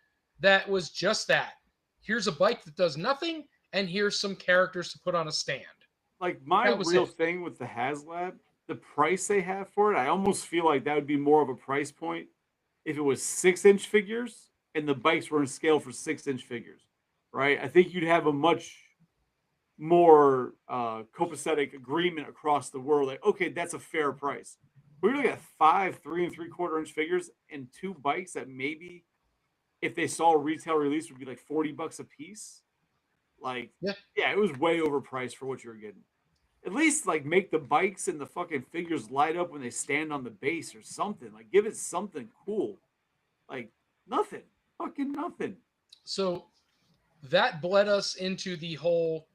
that was just that. Here's a bike that does nothing, and here's some characters to put on a stand. Like, my real thing with the HasLab, the price they have for it, I almost feel like that would be more of a price point if it was 6-inch figures and the bikes were in scale for 6-inch figures, right? I think you'd have a much more copacetic agreement across the world. Like, okay, that's a fair price. We're looking at 5 3 3/4 inch figures and 2 bikes that maybe, if they saw a retail release, would be like $40 a piece. Like, yeah, it was way overpriced for what you were getting. At least like make the bikes and the fucking figures light up when they stand on the base or something. Like, give it something cool. Like, nothing. Fucking nothing. So that bled us into the whole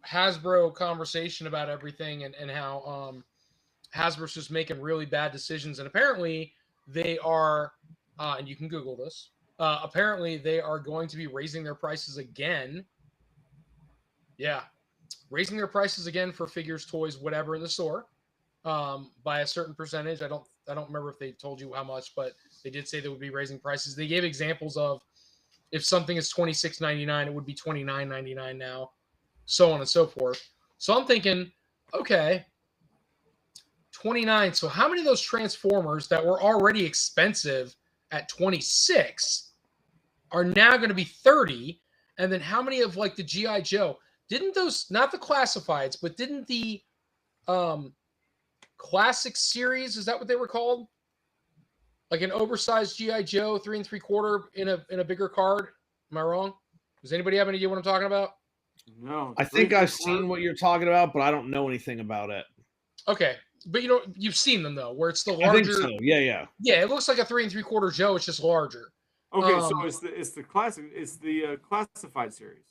Hasbro conversation about everything and how Hasbro's just making really bad decisions. And apparently they are, and you can Google this, apparently they are going to be raising their prices again. Yeah. Raising their prices again for figures, toys, whatever in the store, by a certain percentage. I don't remember if they told you how much, but they did say they would be raising prices. They gave examples of if something is $26.99, it would be $29.99 now, so on and so forth. So I'm thinking, okay, 29. So how many of those Transformers that were already expensive at 26 are now going to be 30? And then how many of like the G.I. Joe? Didn't those, not the classifieds, but didn't the classic series, is that what they were called? Like an oversized G.I. Joe 3 3/4 in a bigger card. Am I wrong? Does anybody have any idea what I'm talking about? No. I think I've seen what you're talking about, but I don't know anything about it. Okay. But you've seen them though, where it's the larger. I think so. Yeah. Yeah, it looks like a 3 3/4 Joe, it's just larger. Okay, so it's the classic, it's the classified series.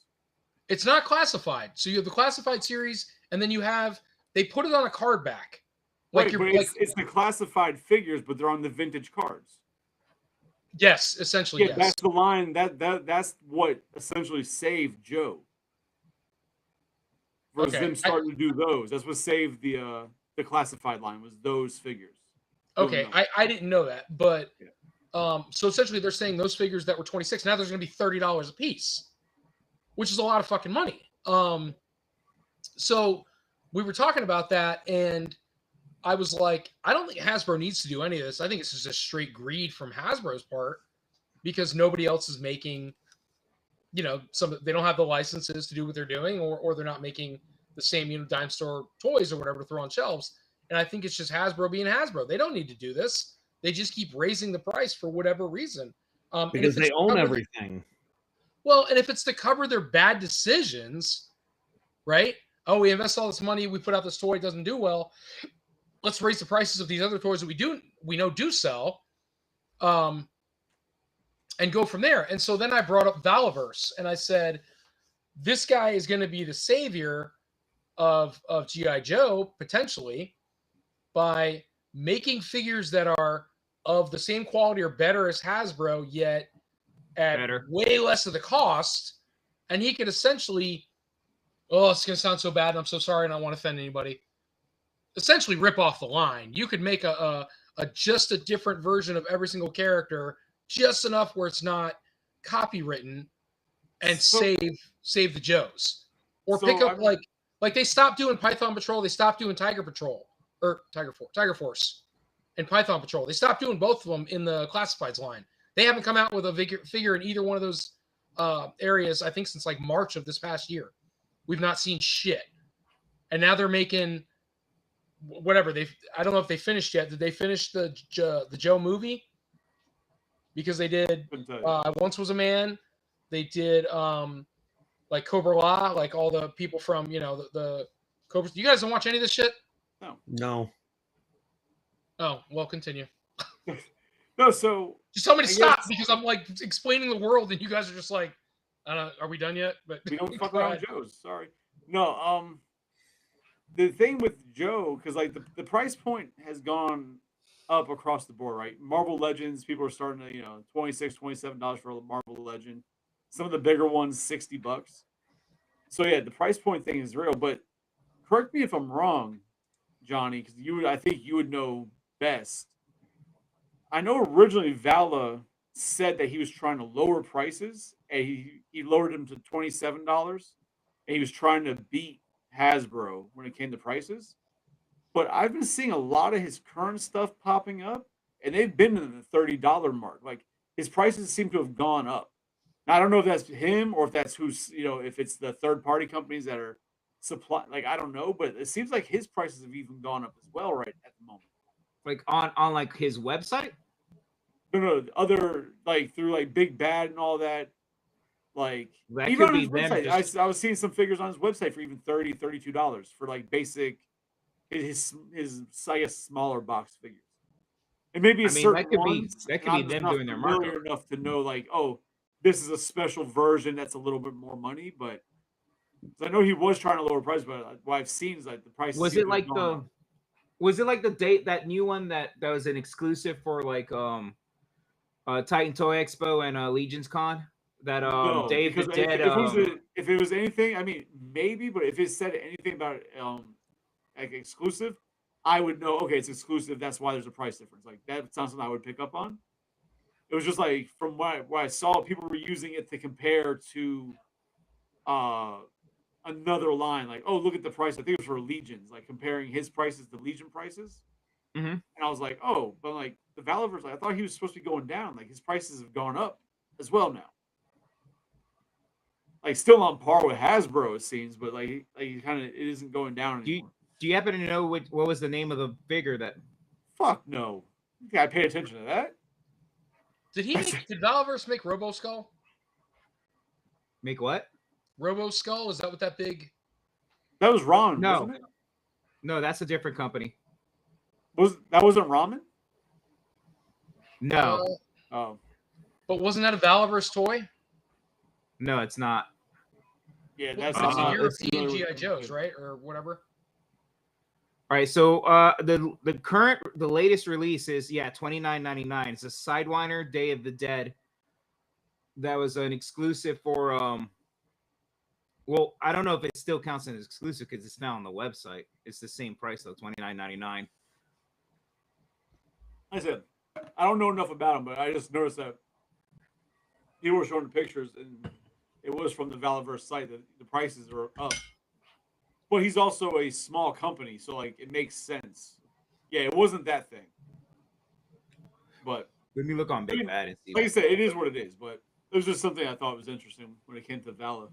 It's not classified. So you have the classified series, and then you have, they put it on a card back. Like, it's the classified figures, but they're on the vintage cards. Yes, essentially. Yeah, yes. That's the line. That's what essentially saved Joe. Versus them starting to do those. That's what saved the classified line, was those figures. Okay, I didn't know that, but so essentially they're saying those figures that were 26 now there's going to be $30 a piece, which is a lot of fucking money. So we were talking about that, and I was like, I don't think Hasbro needs to do any of this. I think it's just straight greed from Hasbro's part because nobody else is making, they don't have the licenses to do what they're doing, or they're not making the same, dime store toys or whatever to throw on shelves. And I think it's just Hasbro being Hasbro. They don't need to do this. They just keep raising the price for whatever reason. Because they own everything. Well, and if it's to cover their bad decisions, right? Oh, we invest all this money, we put out this toy, it doesn't do well. Let's raise the prices of these other toys that we know do sell, and go from there. And so then I brought up Valaverse, and I said, this guy is going to be the savior of G.I. Joe, potentially, by making figures that are of the same quality or better as Hasbro, yet at way less of the cost. And he could essentially, it's going to sound so bad, and I'm so sorry, and I don't want to offend anybody, essentially rip off the line. You could make a just a different version of every single character, just enough where it's not copywritten, and save the Joes. Or pick up like they stopped doing Python Patrol, they stopped doing Tiger Patrol, or Tiger Force and Python Patrol. They stopped doing both of them in the classifieds line. They haven't come out with a figure in either one of those areas, I think, since like March of this past year. We've not seen shit. And now they're making whatever. I don't know if they finished yet. Did they finish the Joe movie? Because they did I Once Was a Man. They did like Cobra La, like all the people from, the Cobra. You guys don't watch any of this shit? No. Oh, well, continue. No, so just tell me to stop because I'm like explaining the world and you guys are just like, I don't know, are we done yet? But we don't fuck around with Joe's. Sorry. No, the thing with Joe, because like the price point has gone up across the board, right? Marvel Legends, people are starting to, $26, $27 for a Marvel Legend. Some of the bigger ones, $60. So yeah, the price point thing is real. But correct me if I'm wrong, Johnny, because I think you would know best. I know originally Vala said that he was trying to lower prices, and he lowered them to $27, and he was trying to beat Hasbro when it came to prices. But I've been seeing a lot of his current stuff popping up, and they've been in the $30 mark. Like his prices seem to have gone up. Now, I don't know if that's him or if that's who's, if it's the third party companies that are supply. Like, I don't know, but it seems like his prices have even gone up as well right at the moment. Like on like his website? No, other like through like Big Bad and all that. Like That even could on be his them website, just I was seeing some figures on his website for even $32 for like basic his I guess smaller box figures. It may be a I mean, certain ones, that and could be I'm just them not doing their familiar markup. enough to know like, oh, this is a special version that's a little bit more money. But 'cause I know he was trying to lower price, but what I've seen is like the prices Was seem it to have like gone up. the date that new one that was an exclusive for like Titan Toy Expo and Legion's Con that No, Dave the because if, Dead if it was if it was anything, I mean, maybe, but if it said anything about like exclusive, I would know. Okay, it's exclusive. That's why there's a price difference. Like that's not something I would pick up on. It was just like from what I saw, people were using it to compare to uh another line. Like, oh, look at the price. I think it was for Legions, like comparing his prices to Legion prices. Mhm. And I was like, oh, but like the Valiverse, like, I thought he was supposed to be going down. Like his prices have gone up as well now. Like still on par with Hasbro, it seems, but like kind of it isn't going down Do you anymore. do you happen to know what was the name of the figure that? Fuck no. Yeah, I paid attention to that. Did Valiverse make Robo Skull? Make what? Robo Skull? Is that what that big? That was ramen, No. wasn't it? No, that's a different company. Wasn't ramen? No, Oh, But wasn't that a Valiverse toy? no, it's not. yeah, that's But it's a not European familiar GI with- Joes, right, or whatever. All right, so the latest release is $29.99. It's a Sidewinder Day of the Dead. That was an exclusive for well, I don't know if it still counts as exclusive because it's now on the website. It's the same price though, $29.99. I said, I don't know enough about him, but I just noticed that people were showing the pictures, and it was from the Valiverse site that the prices are up. But he's also a small company, so like it makes sense. Yeah, it wasn't that thing. But Let me look on Big I mean, Bad and see. like I said, it is what it is. But it was just something I thought was interesting when it came to Vala.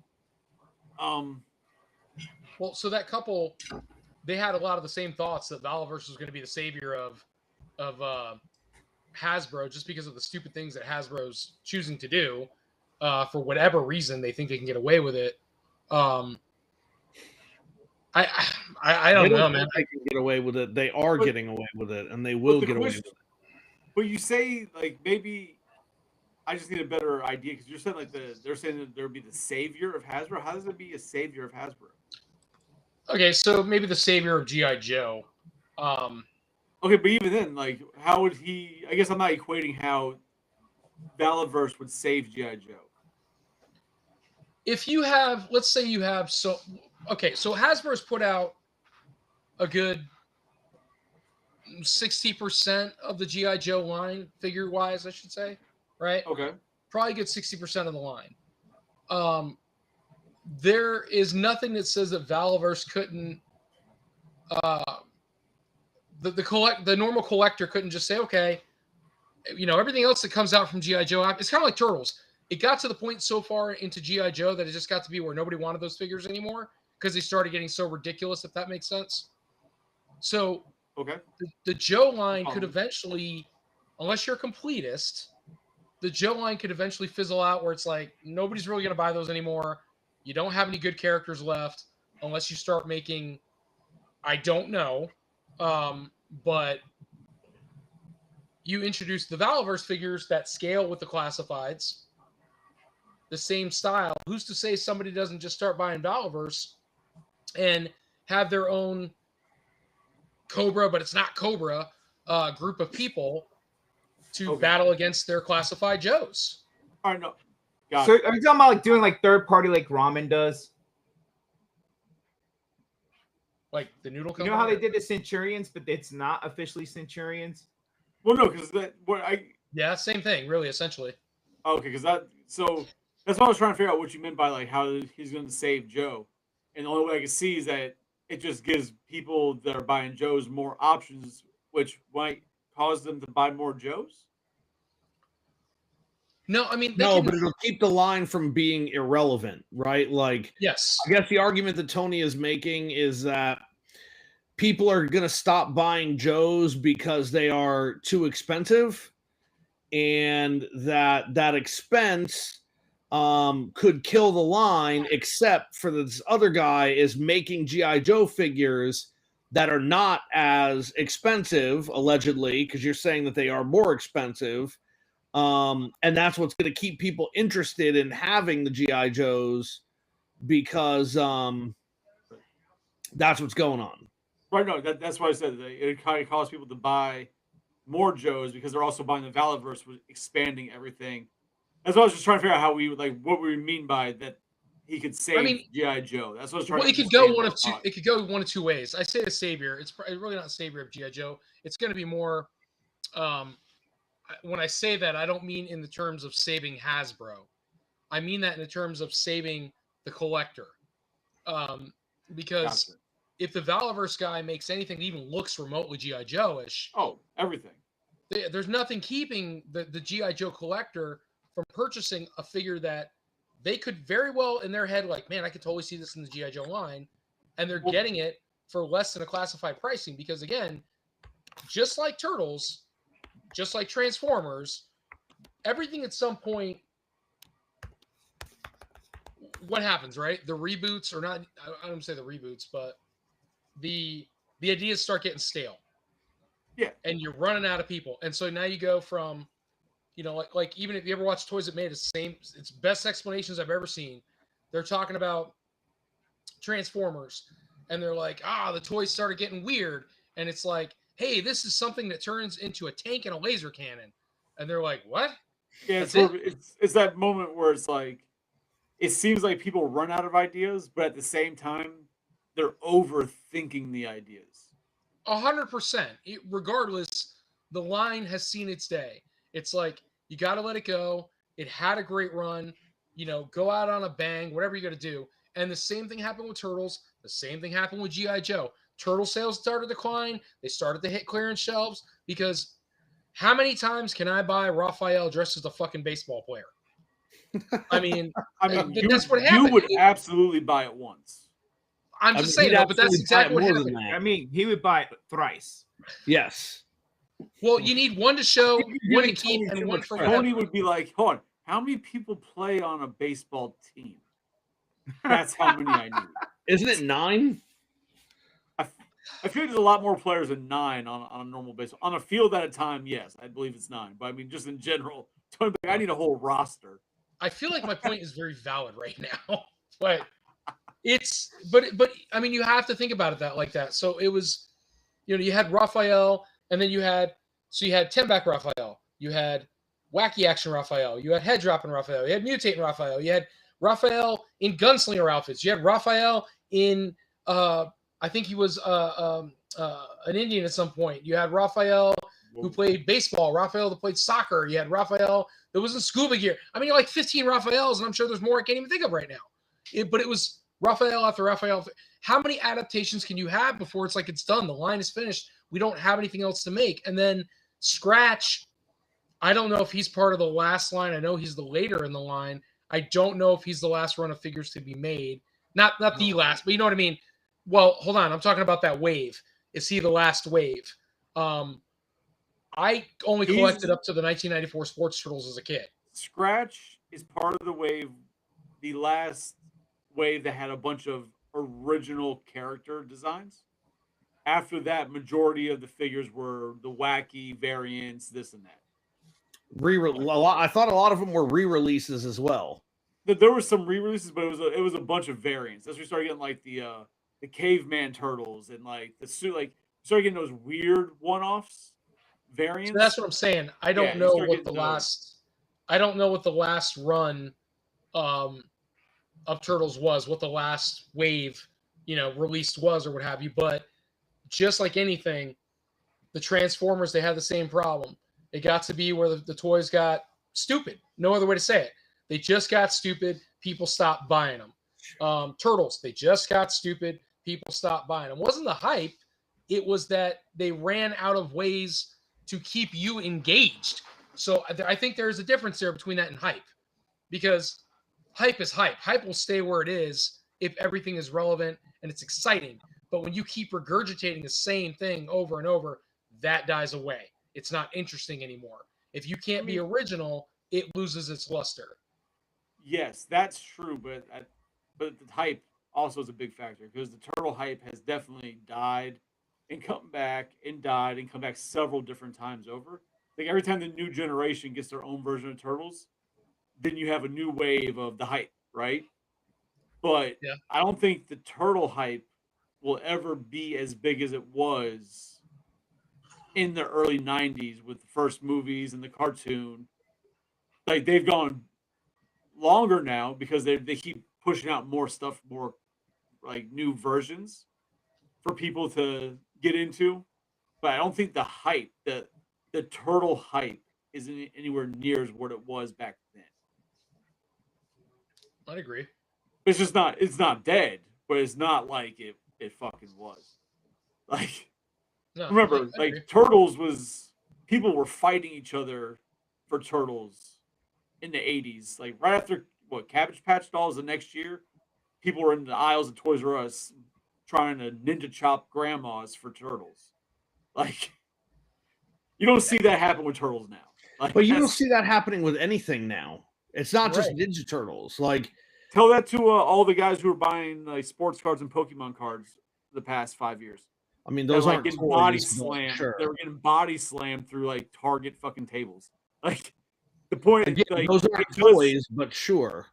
Well, so that couple, they had a lot of the same thoughts that Valiverse was going to be the savior of Hasbro, just because of the stupid things that Hasbro's choosing to do. For whatever reason, they think they can get away with it. I don't know, man. They can get away with it. They are But- getting away with it, and they will the get away with question- it. But you say like maybe I just need a better idea because you're saying like they're saying that there would be the savior of Hasbro. How does it be a savior of Hasbro? Okay, so maybe the savior of GI Joe. Okay, but even then, like, how would he? I guess I'm not equating how Valiverse would save GI Joe. If you have, let's say you have, so Hasbro's put out a good 60% of the GI Joe line, figure wise, I should say, right? Okay. Probably get 60% of the line. There is nothing that says that Valiverse couldn't, the normal collector couldn't just say, okay, everything else that comes out from GI Joe, it's kind of like Turtles. It got to the point so far into GI Joe that it just got to be where nobody wanted those figures anymore because they started getting so ridiculous, if that makes sense. So Okay. the Joe line could eventually, unless you're a completist, the Joe line could eventually fizzle out where it's like nobody's really going to buy those anymore. You don't have any good characters left unless you start making, I don't know, but you introduce the Valiverse figures that scale with the classifieds, the same style. Who's to say somebody doesn't just start buying Valiverse and have their own Cobra, but it's not Cobra, group of people to battle against their classified Joes? All right, no. So are you talking about like doing like third party like Ramen does? Like the noodle company? You know how they did the Centurions, but it's not officially Centurions? Well, no, because yeah, same thing, really, essentially. Okay, because that's what I was trying to figure out what you meant by like how he's going to save Joe, and the only way I can see is that it just gives people that are buying Joes more options, which might cause them to buy more Joes. No, I mean No, but it'll keep the line from being irrelevant, right? Like, yes. I guess the argument that Tony is making is that people are going to stop buying Joes because they are too expensive, and that expense could kill the line, except for this other guy is making G.I. Joe figures that are not as expensive, allegedly, because you're saying that they are more expensive. And that's what's going to keep people interested in having the G.I. Joes, because that's what's going on. Right, no, that's why I said that it kind of caused people to buy more Joes because they're also buying the Valaverse, was expanding everything. That's why I was just trying to figure out how we would, like, what we mean by that he could save G.I. Joe. That's what I was trying to it could go one of two. It could go one of two ways. I say the savior. It's really not savior of G.I. Joe. It's going to be more. When I say that, I don't mean in the terms of saving Hasbro. I mean that in the terms of saving the collector. Because Gotcha. if the Valaverse guy makes anything that even looks remotely G.I. Joe-ish, everything. There's nothing keeping the G.I. Joe collector from purchasing a figure that they could very well in their head, like, man, I could totally see this in the G.I. Joe line, and they're getting it for less than a classified pricing. Because again, just like Turtles, just like Transformers, everything at some point, what happens, right? The reboots are not, I don't say the reboots, but the ideas start getting stale. Yeah. And you're running out of people. And so now you go from, like even if you ever watch Toys That Made it's best explanations I've ever seen. They're talking about Transformers, and they're like, the toys started getting weird. And it's like, hey, this is something that turns into a tank and a laser cannon. And they're like, what? Yeah, it's that moment where it's like, it seems like people run out of ideas, but at the same time, they're overthinking the ideas. 100%. Regardless, the line has seen its day. It's like, you got to let it go. It had a great run. Go out on a bang, whatever you got to do. And the same thing happened with Turtles. The same thing happened with G.I. Joe. Turtle sales started to decline. They started to hit clearance shelves because how many times can I buy Raphael dressed as a fucking baseball player? I mean, that's what happened. You would absolutely buy it once. I'm just saying, but that's exactly what happened. I mean, he would buy it thrice. Yes. Well, you need one to show, one to keep, and one for Tony would be like, hold on, how many people play on a baseball team? That's how many I need. Isn't it 9? I feel like there's a lot more players than 9 on a normal baseball. On a field at a time, yes, I believe it's 9. But I mean, just in general, I need a whole roster. I feel like my point is very valid right now, but I mean, you have to think about it like that. So it was, you had Raphael, and then you had 10-back Raphael, you had wacky action Raphael, you had head dropping Raphael, you had mutating Raphael, you had Raphael in gunslinger outfits, you had Raphael in I think he was an Indian at some point. You had Raphael who played baseball, Raphael that played soccer. You had Raphael that was in scuba gear. I mean, like 15 Raphaels, and I'm sure there's more I can't even think of right now. But it was Raphael after Raphael. How many adaptations can you have before it's like it's done? The line is finished. We don't have anything else to make. And then Scratch, I don't know if he's part of the last line. I know he's the later in the line. I don't know if he's the last run of figures to be made. Not the last, but you know what I mean? Well, hold on. I'm talking about that wave. Is he the last wave? I only collected up to the 1994 Sports Turtles as a kid. Scratch is part of the wave, the last wave that had a bunch of original character designs. After that, majority of the figures were the wacky variants, this and that. I thought a lot of them were re-releases as well. There were some re-releases, but it was a bunch of variants. As we started getting like the caveman turtles and like the suit, like started getting those weird one-offs variants. So that's what I'm saying. I don't know what the last run of Turtles was, what the last wave, released was or what have you. But just like anything, the Transformers, they had the same problem. It got to be where the toys got stupid. No other way to say it. They just got stupid. People stopped buying them. Turtles, they just got stupid. People stopped buying them. It wasn't the hype. It was that they ran out of ways to keep you engaged. So I think there's a difference there between that and hype, because hype is hype. Hype will stay where it is if everything is relevant and it's exciting. But when you keep regurgitating the same thing over and over, that dies away. It's not interesting anymore. If you can't be original, it loses its luster. Yes, that's true, but the hype also is a big factor because the turtle hype has definitely died and come back and died and come back several different times over. Like every time the new generation gets their own version of turtles, then you have a new wave of the hype, right? But Yeah. I don't think the turtle hype will ever be as big as it was in the early 90s with the first movies and the cartoon. Like they've gone longer now because they keep pushing out more stuff, more like new versions for people to get into. But I don't think the hype, the turtle hype, isn't anywhere near as what it was back then. I'd agree. It's just not. It's not dead, but it's not like it fucking was. Like No, remember, I agree. like Turtles was people were fighting each other for Turtles in the 80s. Like right after what Cabbage Patch Dolls the next year, people were in the aisles of Toys R Us trying to ninja chop grandmas for Turtles. Like you don't see that happen with Turtles now. Like, But you don't see that happening with anything now. It's not just Right. Ninja Turtles. Like, tell that to all the guys who are buying like sports cards and Pokemon cards the past 5 years. I mean, That those were, aren't getting toys, body but slammed. sure. They were getting body slammed through like Target fucking tables. Like the point, Again, like those aren't it does- toys, but sure.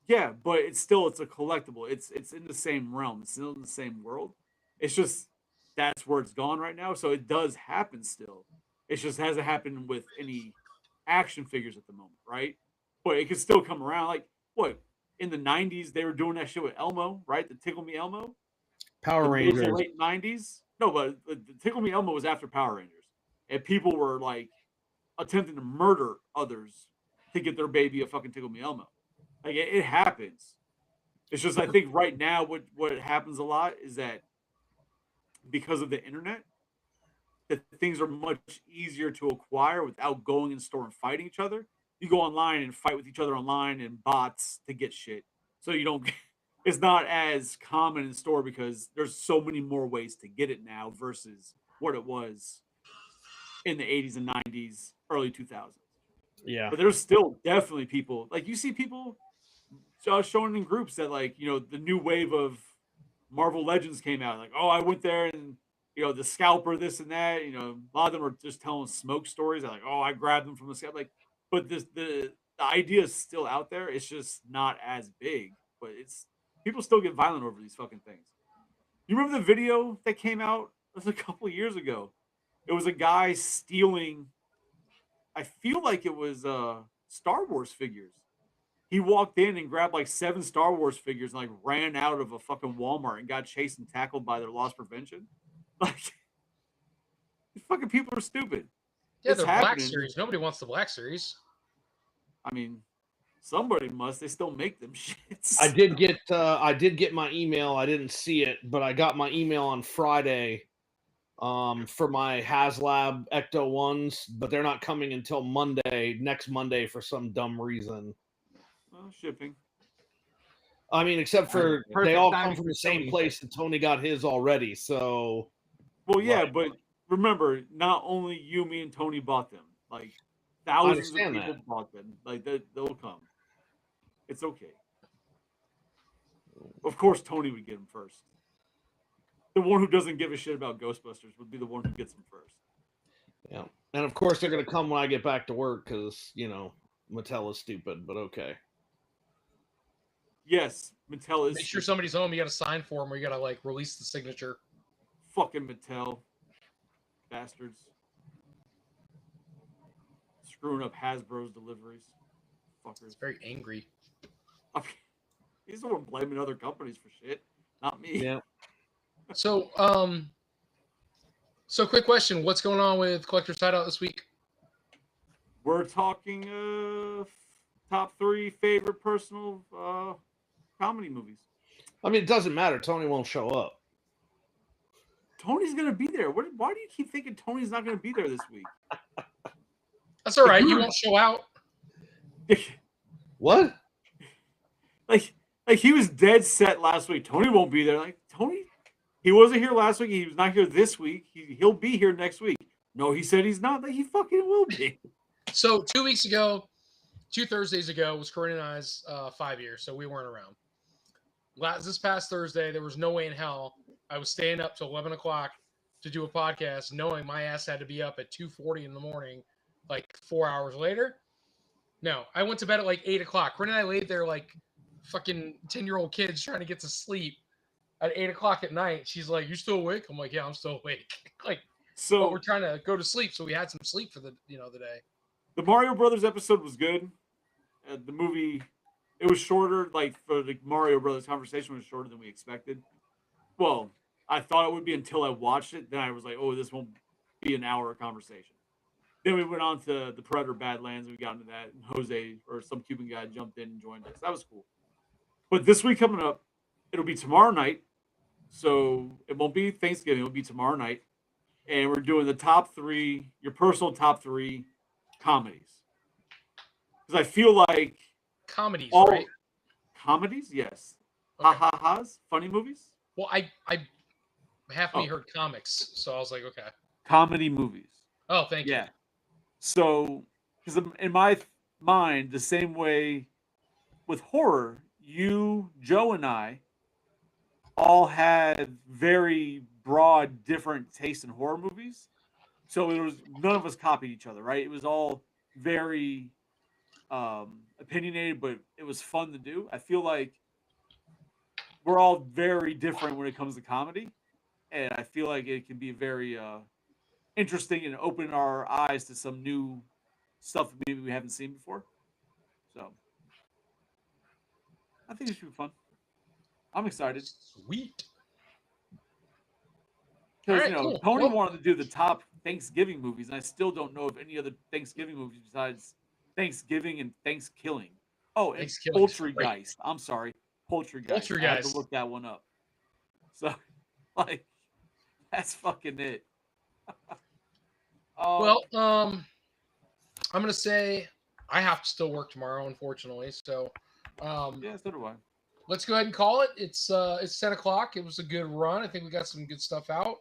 yeah, but it's still a collectible. It's in the same realm. It's still in the same world. It's just that's where it's gone right now. So it does happen still. It just hasn't happened with any action figures at the moment, right? But it could still come around. Like what in the '90s they were doing that shit with Elmo, right? The Tickle Me Elmo. Power The mid to Rangers. late '90s. No, but the Tickle Me Elmo was after Power Rangers, and people were like attempting to murder others to get their baby a fucking Tickle Me Elmo. Like it happens. It's just I think right now what happens a lot is that because of the internet, that things are much easier to acquire without going in store and fighting each other. You go online and fight with each other online and bots to get shit. So you don't it's not as common in store because there's so many more ways to get it now versus what it was in the 80s and 90s, early 2000s. Yeah. But there's still definitely people like you see people showing in groups that like the new wave of Marvel Legends came out. Like, oh, I went there and the scalper, this and that. A lot of them are just telling smoke stories. They're like, oh, I grabbed them from the scalp. Like, but the idea is still out there. It's just not as big. But it's people still get violent over these fucking things. You remember the video that came out? It was a couple of years ago. It was a guy stealing. I feel like it was Star Wars figures. He walked in and grabbed like 7 Star Wars figures and like ran out of a fucking Walmart and got chased and tackled by their loss prevention. Like, these fucking people are stupid. Yeah, It's the Black happening. Series. Nobody wants the Black Series. I mean, somebody must. They still make them shits. I did get my email. I didn't see it, but I got my email on Friday for my HasLab Ecto ones, but they're not coming until next Monday for some dumb reason. Well, shipping. I mean, except for Perfect they all timing come from for the same Tony. place that Tony got his already. So, Well, yeah, Right. but remember, not only you, me, and Tony bought them. Like thousands of understand people that. bought them. Like they'll come. It's okay. Of course, Tony would get them first. The one who doesn't give a shit about Ghostbusters would be the one who gets them first. Yeah, and of course they're gonna come when I get back to work because Mattel is stupid. But okay. Yes, Mattel is Make sure somebody's home. You got to sign for them, or you got to like release the signature. fucking Mattel bastards screwing up Hasbro's deliveries. Fuckers. It's very angry. I mean, he's the one blaming other companies for shit, not me. Yeah. So, so quick question: what's going on with Collector's Hideout this week? We're talking top 3 favorite personal comedy movies. I mean, it doesn't matter. Tony won't show up. Tony's gonna be there. Why do you keep thinking Tony's not gonna be there this week? That's all right. You won't show out. What? Like he was dead set last week. Tony won't be there. Like Tony, he wasn't here last week. He was not here this week. He'll be here next week. No, he said he's not. Like he fucking will be. So 2 weeks ago, 2 Thursdays ago was Corinne and I's 5 years, so we weren't around. This past Thursday, there was no way in hell I was staying up till 11 o'clock to do a podcast, knowing my ass had to be up at 2:40 in the morning, like 4 hours later. No, I went to bed at like 8 o'clock. Corinne and I laid there like fucking 10-year-old kids trying to get to sleep at 8 o'clock at night. She's like, "You still awake?" I'm like, "Yeah, I'm still awake." Like, So we're trying to go to sleep, so we had some sleep for the the day. the Mario Brothers episode was good. The movie, it was shorter. Like for the Mario Brothers conversation was shorter than we expected. Well, I thought it would be until I watched it. Then I was like, "Oh, this won't be an hour conversation." Then we went on to the Predator Badlands. We got into that. And Jose or some Cuban guy jumped in and joined us. That was cool. But this week coming up, it'll be tomorrow night. So it won't be Thanksgiving. It'll be tomorrow night. And we're doing the top 3, your personal top 3 comedies. Because I feel like Comedies, all right? comedies, yes. Okay. Ha-ha-has, funny movies. Well, I half me heard comics, so I was like, okay. Comedy movies. Oh, thank you. Yeah. So, because in my mind, the same way with horror, you, Joe, and I all had very broad, different tastes in horror movies. So it was none of us copied each other, right? It was all very opinionated, but it was fun to do. I feel like we're all very different when it comes to comedy, and I feel like it can be very interesting and open our eyes to some new stuff that maybe we haven't seen before. So I think it should be fun. I'm excited. Sweet. Because All right, cool. Tony Well- wanted to do the top Thanksgiving movies, and I still don't know of any other Thanksgiving movies besides Thanksgiving and Thanksgilling. Oh, and Thanksgiving's Poultrygeist. I'm sorry, Poultrygeist. I had to Poultrygeist. look that one up. So, like, that's fucking it. Well, I'm gonna say I have to still work tomorrow, unfortunately. So, yeah, so do I. let's go ahead and call it. It's 10 o'clock. It was a good run. I think we got some good stuff out.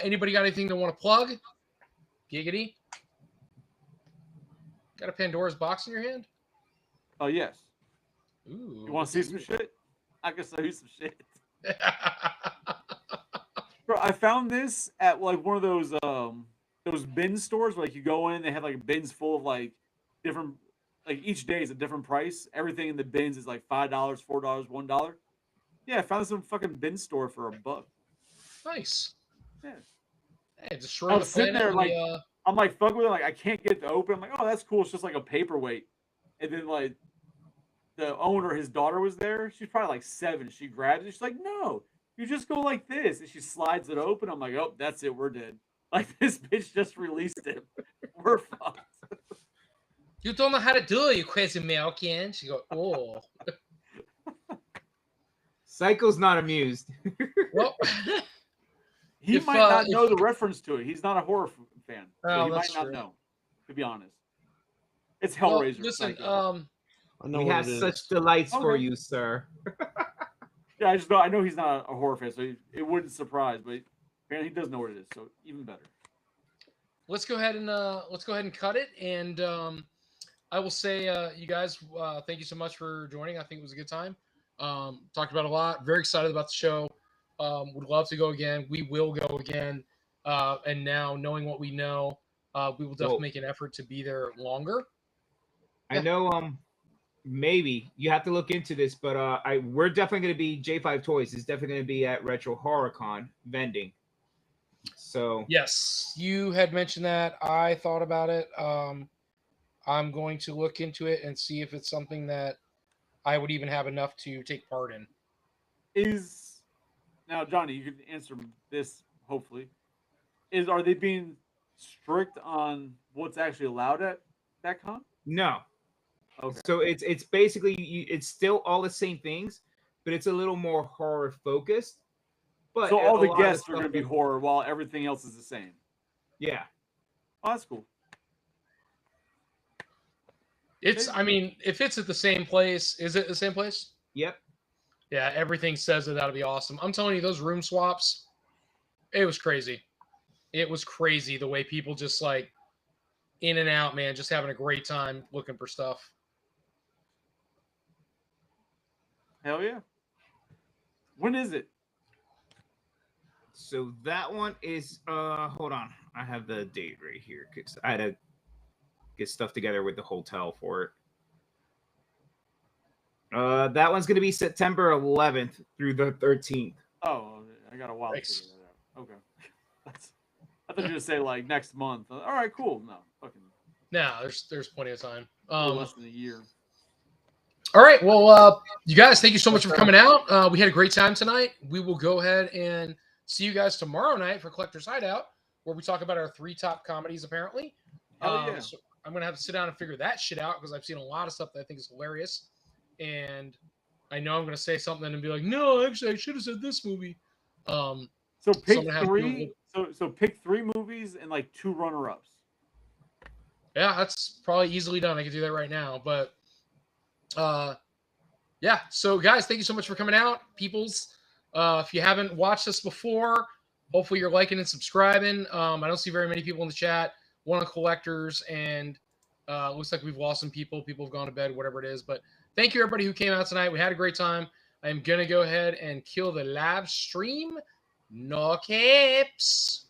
Anybody got anything they want to plug? Giggity. Got a Pandora's box in your hand? Oh yes. Ooh. You want to see some shit? I can show you some shit. Bro, I found this at like one of those bin stores where like you go in, they have like bins full of like different, like each day is a different price. Everything in the bins is like $5, $4, $1. Yeah, I found this in a fucking bin store for $1. Nice. Yeah. Hey, I destroy the was sitting planet. there like and I'm like fucking with it, like I can't get it to open. I'm like, oh, that's cool. It's just like a paperweight. And then like the owner, his daughter was there. She's probably like 7. She grabs it. She's like, no, you just go like this. And she slides it open. I'm like, oh, that's it. We're dead. Like this bitch just released him. We're fucked. you don't know how to do it, you crazy American. She go, oh. Psycho's not amused. Well, He If, might not if- know the reference to it. He's not a horror fan. So Oh, he might that's not true. know, to be honest. It's well, Hellraiser. listen, Psycho. I know We what have it is. such delights for Okay. you, sir. Yeah, I know he's not a horror fan, so it wouldn't surprise, but apparently he does know what it is, so even better. let's go ahead and cut it. And I will say, you guys, thank you so much for joining. I think it was a good time. Talked about a lot. Very excited about the show. Would love to go again. We will go again. And now, knowing what we know, we will definitely Well- make an effort to be there longer. I know maybe you have to look into this, but we're definitely going to be J5 Toys is definitely going to be at Retro HorrorCon vending. So Yes, you had mentioned that. I thought about it. I'm going to look into it and see if it's something that I would even have enough to take part in. Now, Johnny, you can answer this hopefully. Are they being strict on what's actually allowed at that con? no. Okay. So it's basically it's still all the same things, but it's a little more horror focused. But So all a the lot of guests are stuff going to be that- horror while everything else is the same. Yeah. Oh, that's cool. I mean, if it's at the same place, is it the same place? Yep. Yeah, everything says that that'll be awesome. I'm telling you, those room swaps, it was crazy. It was crazy the way people just like in and out, man, just having a great time looking for stuff. Hell yeah. When is it? So that one is hold on. I have the date right here because I had to get stuff together with the hotel for it. That one's gonna be September 11th through the 13th. Oh, I got a while to Nice. figure that out. Okay. I thought you were gonna say like next month. All right, cool. No, fucking No, there's plenty of time. less than a year. All right. Well, you guys, thank you so much for coming out. We had a great time tonight. We will go ahead and see you guys tomorrow night for Collector's Hideout, where we talk about our 3 top comedies, apparently. Hell yeah. So I'm going to have to sit down and figure that shit out because I've seen a lot of stuff that I think is hilarious. And I know I'm going to say something and be like, no, actually, I should have said this movie. So So pick I'm gonna have to do a three. So pick 3 movies and like 2 runner-ups. Yeah, that's probably easily done. I can do that right now. But yeah. So guys, thank you so much for coming out, peoples. If you haven't watched us before, hopefully you're liking and subscribing. I don't see very many people in the chat. One of collectors, and looks like we've lost some people. People have gone to bed, whatever it is. But thank you everybody who came out tonight. We had a great time. I am gonna go ahead and kill the live stream. No capes.